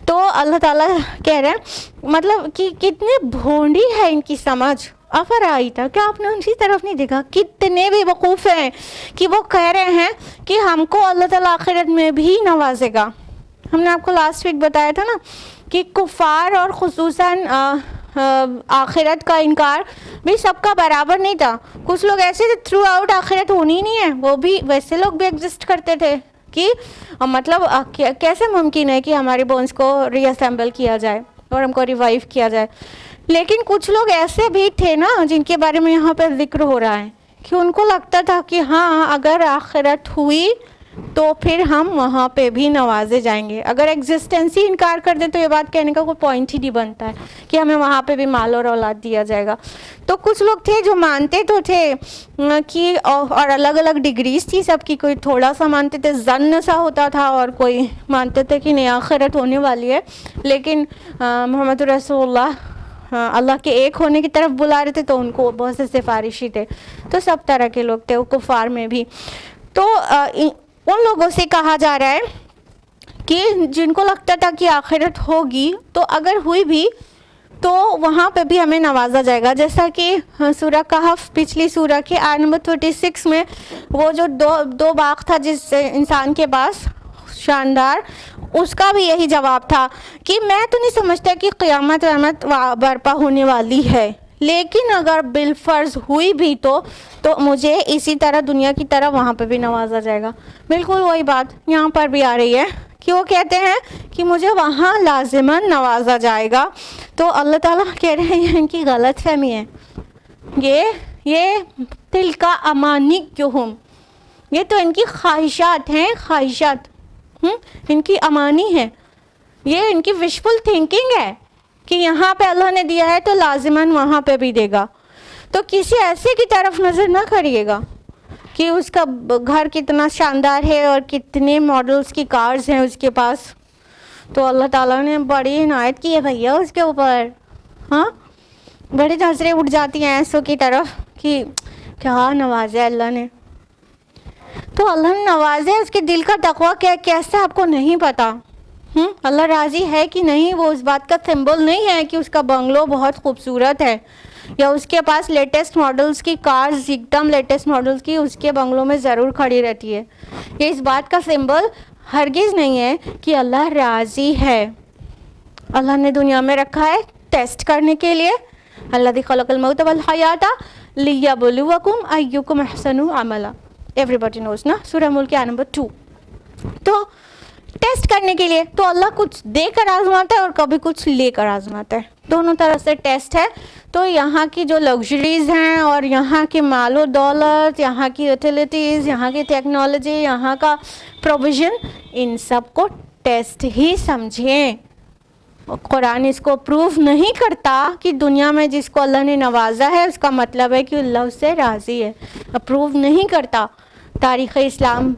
تو اللہ تعالیٰ کہہ رہے ہیں مطلب کہ کتنے بھونڈی ہے ان کی سمجھ. افرائیتا، کیا آپ نے ان کی طرف نہیں دیکھا؟ کتنے بھی وقوف ہیں کہ وہ کہہ رہے ہیں کہ ہم کو اللہ تعالیٰ آخرت میں بھی نوازے گا. ہم نے آپ کو لاسٹ ویک بتایا تھا نا کہ کفار اور خصوصاً آخرت کا انکار بھی سب کا برابر نہیں تھا. کچھ لوگ ایسے تھے تھرو آؤٹ آخرت ہونی نہیں ہے، وہ بھی ویسے لوگ بھی ایگزسٹ کرتے تھے کہ مطلب کیسے ممکن ہے کہ ہماری بونس کو ری اسمبل کیا جائے اور ہم کو ریوائیو کیا جائے. لیکن کچھ لوگ ایسے بھی تھے نا جن کے بارے میں یہاں پہ ذکر ہو رہا ہے کہ ان کو لگتا تھا کہ ہاں اگر آخرت ہوئی تو پھر ہم وہاں پہ بھی نوازے جائیں گے. اگر ایگزسٹنس ہی انکار کر دیں تو یہ بات کہنے کا کوئی پوائنٹ ہی نہیں بنتا ہے کہ ہمیں وہاں پہ بھی مال اور اولاد دیا جائے گا. تو کچھ لوگ تھے جو مانتے تو تھے کہ اور الگ الگ ڈگریز تھی سب کی. کوئی تھوڑا سا مانتے تھے، ظن سا ہوتا تھا، اور کوئی مانتے تھے کہ نہیں آخرت ہونے والی ہے. لیکن محمد رسول اللہ اللہ کے ایک ہونے کی طرف بلا رہے تھے تو ان کو بہت سے سفارشی تھے، تو سب طرح کے لوگ تھے، وہ کفار میں بھی. تو ان لوگوں سے کہا جا رہا ہے کہ جن کو لگتا تھا کہ آخرت ہوگی تو اگر ہوئی بھی تو وہاں پہ بھی ہمیں نوازا جائے گا. جیسا کہ سورہ کہف پچھلی سورہ کے آیت نمبر 36 میں وہ جو دو باغ تھا جس انسان کے پاس شاندار، اس کا بھی یہی جواب تھا کہ میں تو نہیں سمجھتا کہ قیامت برپا ہونے والی ہے، لیکن اگر بالفرض ہوئی بھی تو مجھے اسی طرح دنیا کی طرح وہاں پہ بھی نوازا جائے گا. بالکل وہی بات یہاں پر بھی آ رہی ہے کہ وہ کہتے ہیں کہ مجھے وہاں لازماً نوازا جائے گا. تو اللہ تعالیٰ کہہ رہے ہیں ان کی غلط فہمی ہے، یہ تلکا امانی کیوں ہم، یہ تو ان کی خواہشات ہیں، خواہشات ان کی امانی ہے، یہ ان کی وشفل تھنکنگ ہے کہ یہاں پہ اللہ نے دیا ہے تو لازماً وہاں پہ بھی دے گا. تو کسی ایسے کی طرف نظر نہ کریے گا کہ اس کا گھر کتنا شاندار ہے اور کتنے ماڈلز کی کارز ہیں اس کے پاس. تو اللہ تعالیٰ نے بڑی عنایت کی ہے بھیا اس کے اوپر. ہاں بڑی نظریں اٹھ جاتی ہیں ایسوں کی طرف کہ کیا نوازا اللہ نے. تو اللہ نے نوازے، اس کے دل کا تقویٰ کیسا آپ کو نہیں پتا. اللہ راضی ہے کہ نہیں وہ اس بات کا سمبل نہیں ہے کہ اس کا بنگلو بہت خوبصورت ہے یا اس کے پاس لیٹسٹ ماڈلز کی کارز ایک دم لیٹسٹ ماڈلز کی اس کے بنگلوں میں ضرور کھڑی رہتی ہے. یہ اس بات کا سمبل ہرگز نہیں ہے کہ اللہ راضی ہے. اللہ نے دنیا میں رکھا ہے ٹیسٹ کرنے کے لیے. الذی خلق الموت والحیات لیبلوکم ایکم احسن عملا. ایوری نوز نا، سورہ ملک آیت نمبر 2. تو ٹیسٹ کرنے کے لیے تو اللہ کچھ دے کر آزماتا ہے اور کبھی کچھ لے کر آزماتا ہے، دونوں طرح سے ٹیسٹ ہے. تو یہاں کی جو لگژریز ہیں اور یہاں کی مال و دولت، یہاں کی یوٹیلیٹیز، یہاں کی ٹیکنالوجی، یہاں کا پروویژن، ان سب کو ٹیسٹ ہی سمجھیں. قرآن اس کو پروف نہیں کرتا کہ دنیا میں جس کو اللہ نے نوازا ہے اس کا مطلب ہے کہ اللہ اس سے راضی ہے. اپروو نہیں کرتا. تاریخ اسلام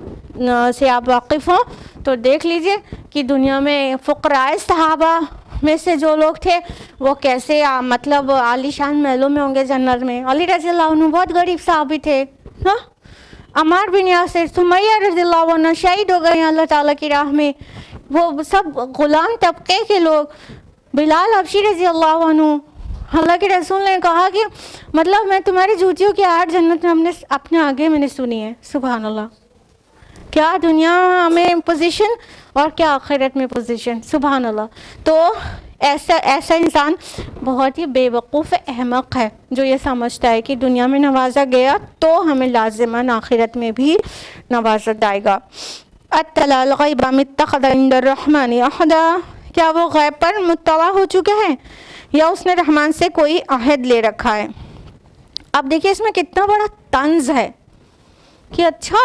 سے آپ واقف ہوں تو دیکھ لیجئے کہ دنیا میں فقراء صحابہ میں سے جو لوگ تھے وہ کیسے مطلب عالی شان محلوں میں ہوں گے جنت میں. علی رضی اللہ عنہ بہت غریب صحابی تھے. عمار بن یاسر، سمیہ رضی اللہ عنہ شہید ہو گئے ہیں اللہ تعالیٰ کی راہ میں. وہ سب غلام طبقے کے لوگ. بلال حبشی رضی اللہ عنہ، اللہ کے رسول نے کہا کہ مطلب میں تمہاری جوتیوں کی آہٹ جنت میں ہم نے اپنے آگے میں نے سنی ہے. سبحان اللہ. کیا دنیا میں پوزیشن اور کیا آخرت میں پوزیشن. سبحان اللہ. تو ایسا انسان بہت ہی بے وقوف احمق ہے جو یہ سمجھتا ہے کہ دنیا میں نوازا گیا تو ہمیں لازماً آخرت میں بھی نوازا جائے گا. اطلع الغیب ام اتخذ عند الرحمن عہدا، کیا وہ غیب پر مطلع ہو چکے ہیں یا اس نے رحمان سے کوئی عہد لے رکھا ہے. اب دیکھیے اس میں کتنا بڑا طنز ہے کہ اچھا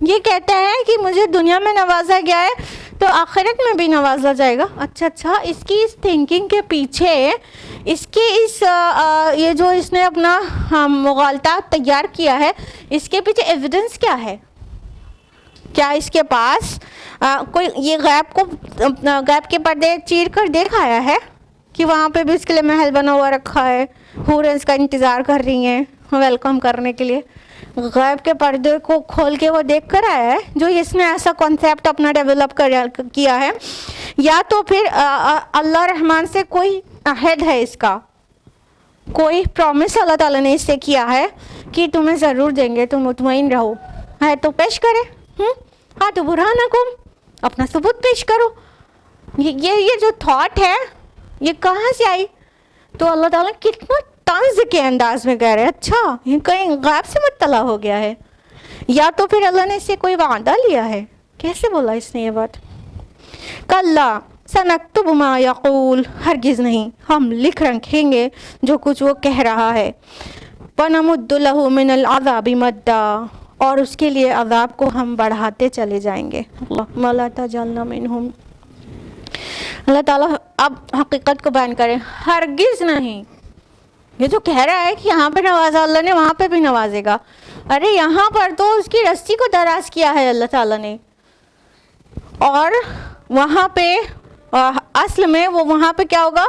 یہ کہتا ہے کہ مجھے دنیا میں نوازا گیا ہے تو آخرت میں بھی نوازا جائے گا. اچھا اس کی اس تھنکنگ کے پیچھے اس کے یہ جو اس نے اپنا مغالطہ تیار کیا ہے اس کے پیچھے ایویڈنس کیا ہے؟ کیا اس کے پاس کوئی یہ غیب کے پردے چیر کر دیکھ آیا ہے کہ وہاں پہ بھی اس کے لیے محل بنا ہوا رکھا ہے، حوریں اس کا انتظار کر رہی ہیں ویلکم کرنے کے لیے؟ غیب کے پردے کو کھول کے وہ دیکھ کر آیا ہے جو اس نے ایسا کانسیپٹ اپنا ڈیولپ کیا ہے، یا تو پھر اللہ رحمان سے کوئی عہد ہے، اس کا کوئی پرومس اللہ تعالیٰ نے اس سے کیا ہے کہ تمہیں ضرور دیں گے، تم مطمئن رہو. ہے تو پیش کرے. ہاں تو برہانکم، اپنا ثبوت پیش کرو. یہ جو تھاٹ ہے یہ کہاں سے آئی؟ تو اللہ تعالیٰ کتنا طنز کے انداز میں کہہ رہے ہیں اچھا یہ کہیں غیب سے مطلع ہو گیا ہے، یا تو پھر اللہ نے اس سے کوئی وعدہ لیا ہے. کیسے بولا اس نے یہ بات؟ کلا سنکتب ما یقول، ہرگز نہیں، ہم لکھ رکھیں گے جو کچھ وہ کہہ رہا ہے. ونمد له من العذاب مدا، اور اس کے لیے عذاب کو ہم بڑھاتے چلے جائیں گے. اللہم لا تجعلنا منہم. اللہ تعالیٰ اب حقیقت کو بیان کریں، ہرگز نہیں. یہ جو کہہ رہا ہے کہ یہاں پہ نوازا اللہ نے وہاں پہ بھی نوازے گا، ارے یہاں پر تو اس کی رسی کو دراز کیا ہے اللہ تعالیٰ نے، اور وہاں پہ اصل میں وہ وہاں پہ کیا ہوگا؟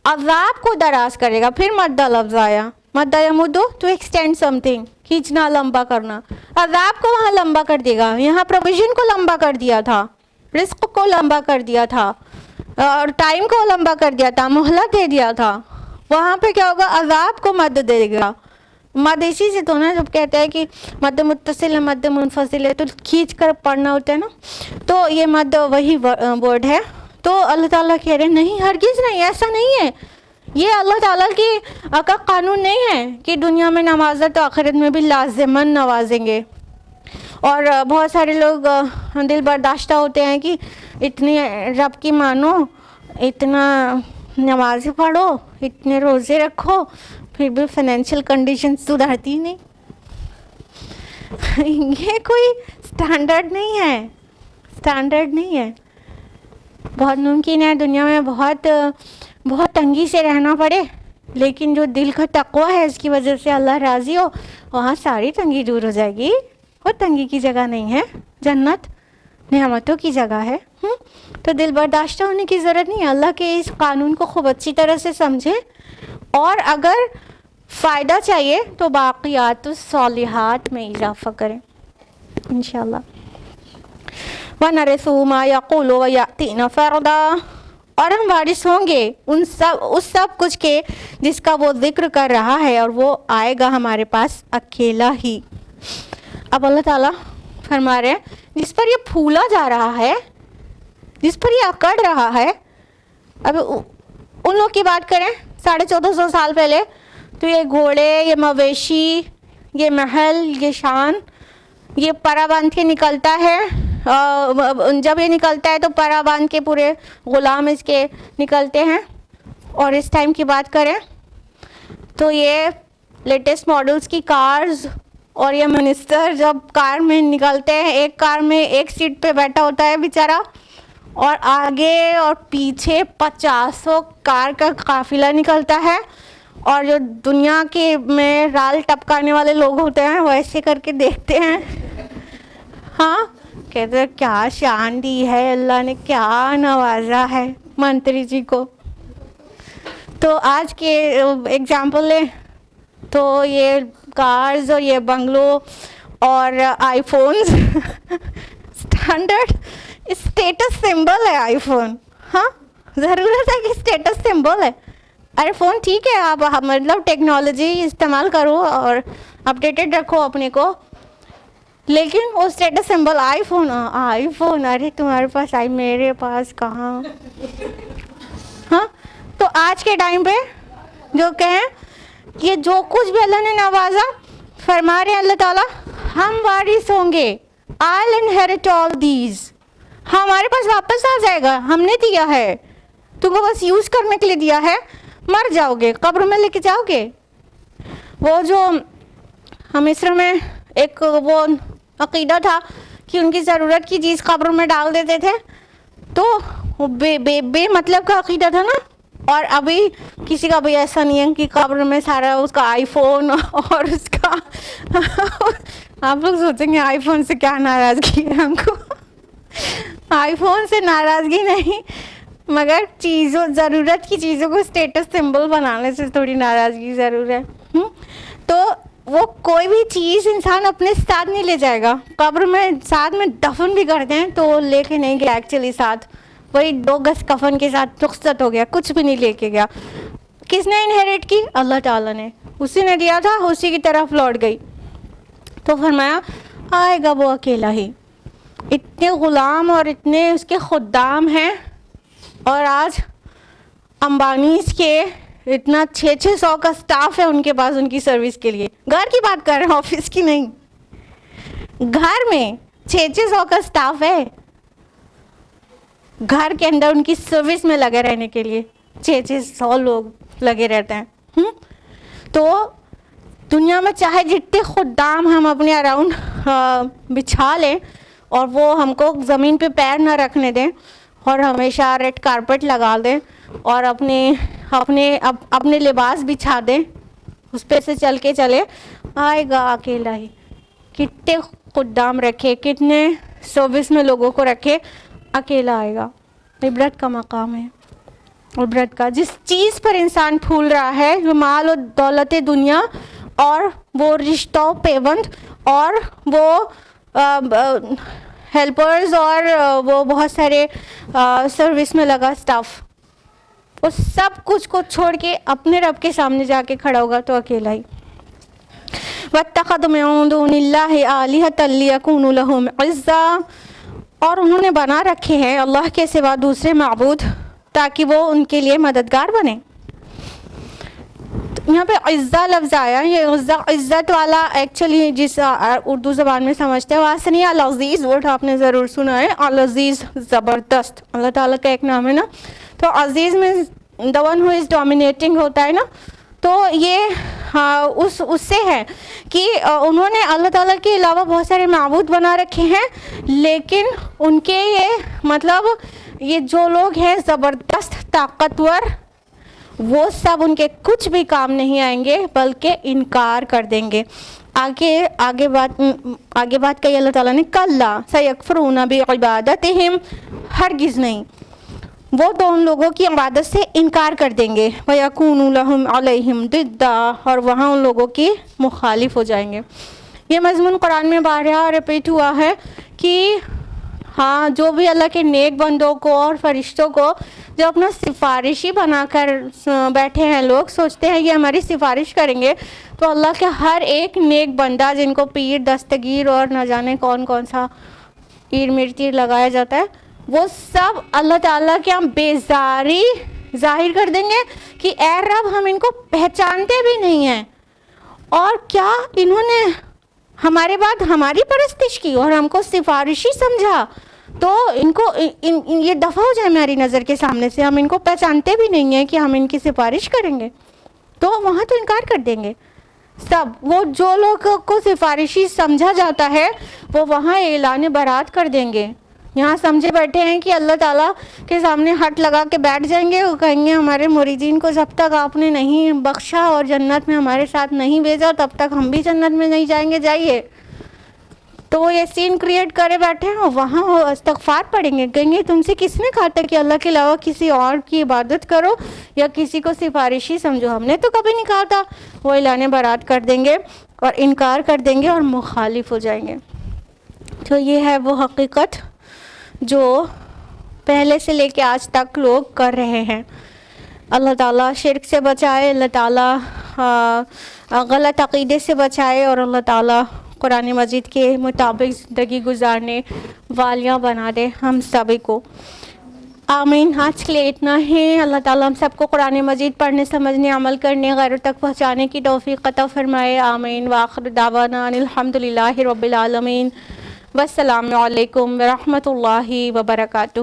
عذاب کو دراز کرے گا. پھر مدہ لفظ آیا, مدہ یمدو ٹو ایکسٹینڈ سم تھنگ, کھینچنا, لمبا کرنا. عذاب کو وہاں لمبا کر دے گا, یہاں پروویژن کو لمبا کر دیا تھا, رزق کو لمبا کر دیا تھا, اور ٹائم کو لمبا کر دیا تھا, مہلت دے دیا تھا. وہاں پہ کیا ہوگا, عذاب کو مد دے گا. مد اسی سے تو نا, جب کہتے ہیں کہ مد متصل ہے مد منفصل ہے تو کھینچ کر پڑھنا ہوتا ہے نا, تو یہ مد وہی ورڈ ہے. تو اللہ تعالیٰ کہہ رہے ہیں نہیں, ہرگز نہیں, ایسا نہیں ہے. یہ اللہ تعالیٰ کا قانون نہیں ہے کہ دنیا میں نوازا تو آخرت میں بھی لازماً نوازیں گے. اور بہت سارے لوگ دل برداشتہ ہوتے ہیں کہ اتنی رب کی مانو, اتنا نمازیں پڑھو, اتنے روزے رکھو, پھر بھی فائنینشیل کنڈیشن سدھرتی نہیں. یہ کوئی سٹینڈرڈ نہیں ہے, سٹینڈرڈ نہیں ہے. بہت ممکن ہے دنیا میں بہت تنگی سے رہنا پڑے, لیکن جو دل کا تقویٰ ہے اس کی وجہ سے اللہ راضی ہو, وہاں ساری تنگی دور ہو جائے گی. وہ تنگی کی جگہ نہیں ہے, جنت نعمتوں کی جگہ ہے. تو دل برداشتہ ہونے کی ضرورت نہیں ہے. اللہ کے اس قانون کو خوب اچھی طرح سے سمجھیں, اور اگر فائدہ چاہیے تو باقیات الصالحات میں اضافہ کریں انشاءاللہ. وَنَرِثُهُ مَا يَقُولُ وَيَأْتِينَ فَرْدًا, اور ہم وارث ہوں گے اس سب کچھ کے جس کا وہ ذکر کر رہا ہے, اور وہ آئے گا ہمارے پاس اکیلا ہی. اب اللہ تعالیٰ فرما رہے ہیں جس پر یہ پھولا جا رہا ہے, جس پر یہ اکڑ رہا ہے. اب ان لوگ کی بات کریں 1450 سال پہلے, تو یہ گھوڑے, یہ مویشی, یہ محل, یہ شان, یہ پرا باندھ کے نکلتا ہے. جب یہ نکلتا ہے تو پرا باندھ کے پورے غلام اس کے نکلتے ہیں. اور اس ٹائم کی بات کریں تو یہ لیٹسٹ ماڈلز کی کارز, اور یہ منسٹر جب کار میں نکلتے ہیں, ایک کار میں ایک سیٹ پہ بیٹھا ہوتا ہے بیچارہ, اور آگے اور پیچھے 50 کار کا قافلہ نکلتا ہے. اور جو دنیا کے میں رال ٹپکانے والے لوگ ہوتے ہیں وہ ایسے کر کے دیکھتے ہیں, ہاں کہتے ہیں کیا شان دی ہے اللہ نے, کیا نوازا ہے منتری جی کو. تو آج کے ایگزامپل لیں تو یہ کارز اور یہ بنگلو اور آئی فونز اسٹینڈرڈ اسٹیٹس سمبل ہے. آئی فون, ہاں ضرورت ہے کہ اسٹیٹس سمبل ہے. ارے فون ٹھیک ہے, آپ مطلب ٹیکنالوجی استعمال کرو اور اپڈیٹڈ رکھو اپنے کو, لیکن وہ اسٹیٹس سمبل آئی فون, آئی فون, ارے تمہارے پاس آئی, میرے پاس کہاں. ہاں تو آج کے ٹائم پہ جو کہیں یہ جو کچھ بھی اللہ نے نوازا, فرما رہے ہیں اللہ تعالیٰ ہم وارث ہوں گے, I'll inherit all these, ہمارے پاس واپس آ جائے گا, ہم نے دیا ہے تم کو, بس یوز کرنے کے لیے دیا ہے. مر جاؤ گے قبر میں لے کے جاؤ گے. وہ جو مصر میں ایک وہ عقیدہ تھا کہ ان کی ضرورت کی چیز قبر میں ڈال دیتے تھے, تو بے مطلب کا عقیدہ تھا نا. اور ابھی کسی کا بھی ایسا نہیں ہے کہ قبر میں سارا اس کا آئی فون اور اس کا آپ لوگ سوچیں گے آئی فون سے کیا ناراضگی ہے ہم کو. آئی فون سے ناراضگی نہیں, مگر چیزوں ضرورت کی چیزوں کو اسٹیٹس سمبل بنانے سے تھوڑی ناراضگی ضرور ہے. تو وہ کوئی بھی چیز انسان اپنے ساتھ نہیں لے جائے گا, قبر میں ساتھ میں دفن بھی کرتے ہیں تو لے کے نہیں گیا ایکچولی ساتھ, وہی 2 گز کفن کے ساتھ رخصت ہو گیا, کچھ بھی نہیں لے کے گیا. کس نے انہیریٹ کی؟ اللہ تعالیٰ نے, اسی نے دیا تھا, اسی کی طرف لوٹ گئی. تو فرمایا آئے گا وہ اکیلا ہی. اتنے غلام اور اتنے اس کے خدام ہیں, اور آج امبانیز کے اتنا 600 کا سٹاف ہے ان کے پاس ان کی سروس کے لیے. گھر کی بات کر رہے ہیں, آفس کی نہیں. گھر میں 600 کا سٹاف ہے, گھر کے اندر ان کی سروس میں لگے رہنے کے لیے 600 لوگ لگے رہتے ہیں. تو دنیا میں چاہے جتنے خدام ہم اپنے اراؤنڈ بچھا لیں اور وہ ہم کو زمین پہ پیر نہ رکھنے دیں, اور ہمیشہ ریڈ کارپٹ لگا دیں, اور اپنے لباس بچھا دیں, اس پہ سے چل کے چلے, آئے گا اکیلا ہی. کتنے خدام رکھے, کتنے سروس میں لوگوں کو رکھے, اکیلا آئے گا. عبرت کا مقام ہے. عبرت کا. جس چیز پر انسان پھول رہا ہے، وہ مال و دولت دنیا اور وہ رشتوں پیوند اور وہ ہیلپرز اور وہ بہت سارے سروس میں لگا اسٹاف، وہ سب کچھ کو چھوڑ کے اپنے رب کے سامنے جا کے کھڑا ہوگا تو اکیلا ہی. وَاتَّخَذُوا مِن دُونِ اللَّهِ آلِهَةً لِيَكُونُوا لَهُمْ عِزًّا، اور انہوں نے بنا رکھے ہیں اللہ کے سوا دوسرے معبود تاکہ وہ ان کے لیے مددگار بنے. یہاں پہ عزہ لفظ آیا، یہ عزت والا ایکچولی جس اردو زبان میں سمجھتے ہیں وہاں سے نہیں. العزیز ورڈ آپ نے ضرور سنا ہے. العزیز زبردست اللہ تعالیٰ کا ایک نام ہے نا. تو عزیز میں the one who is dominating ہوتا ہے نا. تو یہ اس سے ہے کہ انہوں نے اللہ تعالیٰ کے علاوہ بہت سارے معبود بنا رکھے ہیں، لیکن ان کے یہ مطلب یہ جو لوگ ہیں زبردست طاقتور، وہ سب ان کے کچھ بھی کام نہیں آئیں گے بلکہ انکار کر دیں گے. آگے بات کہی اللہ تعالیٰ نے، کلا سیکفرون بعبادتہم، ہرگز نہیں، وہ تو ان لوگوں کی عبادت سے انکار کر دیں گے. وَيَكُونُوا لَهُمْ عَلَيْهِمْ ضِدًّا، اور وہاں ان لوگوں کی مخالف ہو جائیں گے. یہ مضمون قرآن میں بارہا ریپیٹ ہوا ہے کہ ہاں جو بھی اللہ کے نیک بندوں کو اور فرشتوں کو جو اپنا سفارشی بنا کر بیٹھے ہیں، لوگ سوچتے ہیں یہ ہماری سفارش کریں گے، تو اللہ کے ہر ایک نیک بندہ جن کو پیر دستگیر اور نہ جانے کون کون سا پیر مرتیر لگایا جاتا ہے، وہ سب اللہ تعالیٰ کے ہم بیزاری ظاہر کر دیں گے کہ اے رب ہم ان کو پہچانتے بھی نہیں ہیں، اور کیا انہوں نے ہمارے بعد ہماری پرستش کی اور ہم کو سفارشی سمجھا، تو ان کو یہ دفع ہو جائے ہماری نظر کے سامنے سے، ہم ان کو پہچانتے بھی نہیں ہیں کہ ہم ان کی سفارش کریں گے. تو وہاں تو انکار کر دیں گے سب. وہ جو لوگ کو سفارشی سمجھا جاتا ہے وہ وہاں اعلان برات کر دیں گے. یہاں سمجھے بیٹھے ہیں کہ اللہ تعالیٰ کے سامنے ہٹ لگا کے بیٹھ جائیں گے، وہ کہیں گے ہمارے مریدین کو جب تک آپ نے نہیں بخشا اور جنت میں ہمارے ساتھ نہیں بھیجا تب تک ہم بھی جنت میں نہیں جائیں گے، جائیے. تو وہ یہ سین کریٹ کرے بیٹھے ہیں، وہاں وہ استغفار پڑھیں گے، کہیں گے تم سے کس نے کہا تھا کہ اللہ کے علاوہ کسی اور کی عبادت کرو یا کسی کو سفارشی سمجھو، ہم نے تو کبھی نہیں کہا تھا. وہ اعلان برات کر دیں گے اور انکار کر دیں گے اور مخالف ہو جائیں گے. تو یہ ہے وہ حقیقت جو پہلے سے لے کے آج تک لوگ کر رہے ہیں. اللہ تعالیٰ شرک سے بچائے، اللہ تعالیٰ غلط عقیدے سے بچائے، اور اللہ تعالیٰ قرآن مجید کے مطابق زندگی گزارنے والیاں بنا دے ہم سبھی کو. آمین. آج کے لیے اتنا ہے. اللہ تعالیٰ ہم سب کو قرآن مجید پڑھنے، سمجھنے، عمل کرنے، غیروں تک پہنچانے کی توفیق عطا فرمائے. آمین. وآخر دعوانا ان الحمد للہ رب العالمین. والسلام علیکم ورحمۃ اللہ وبرکاتہ.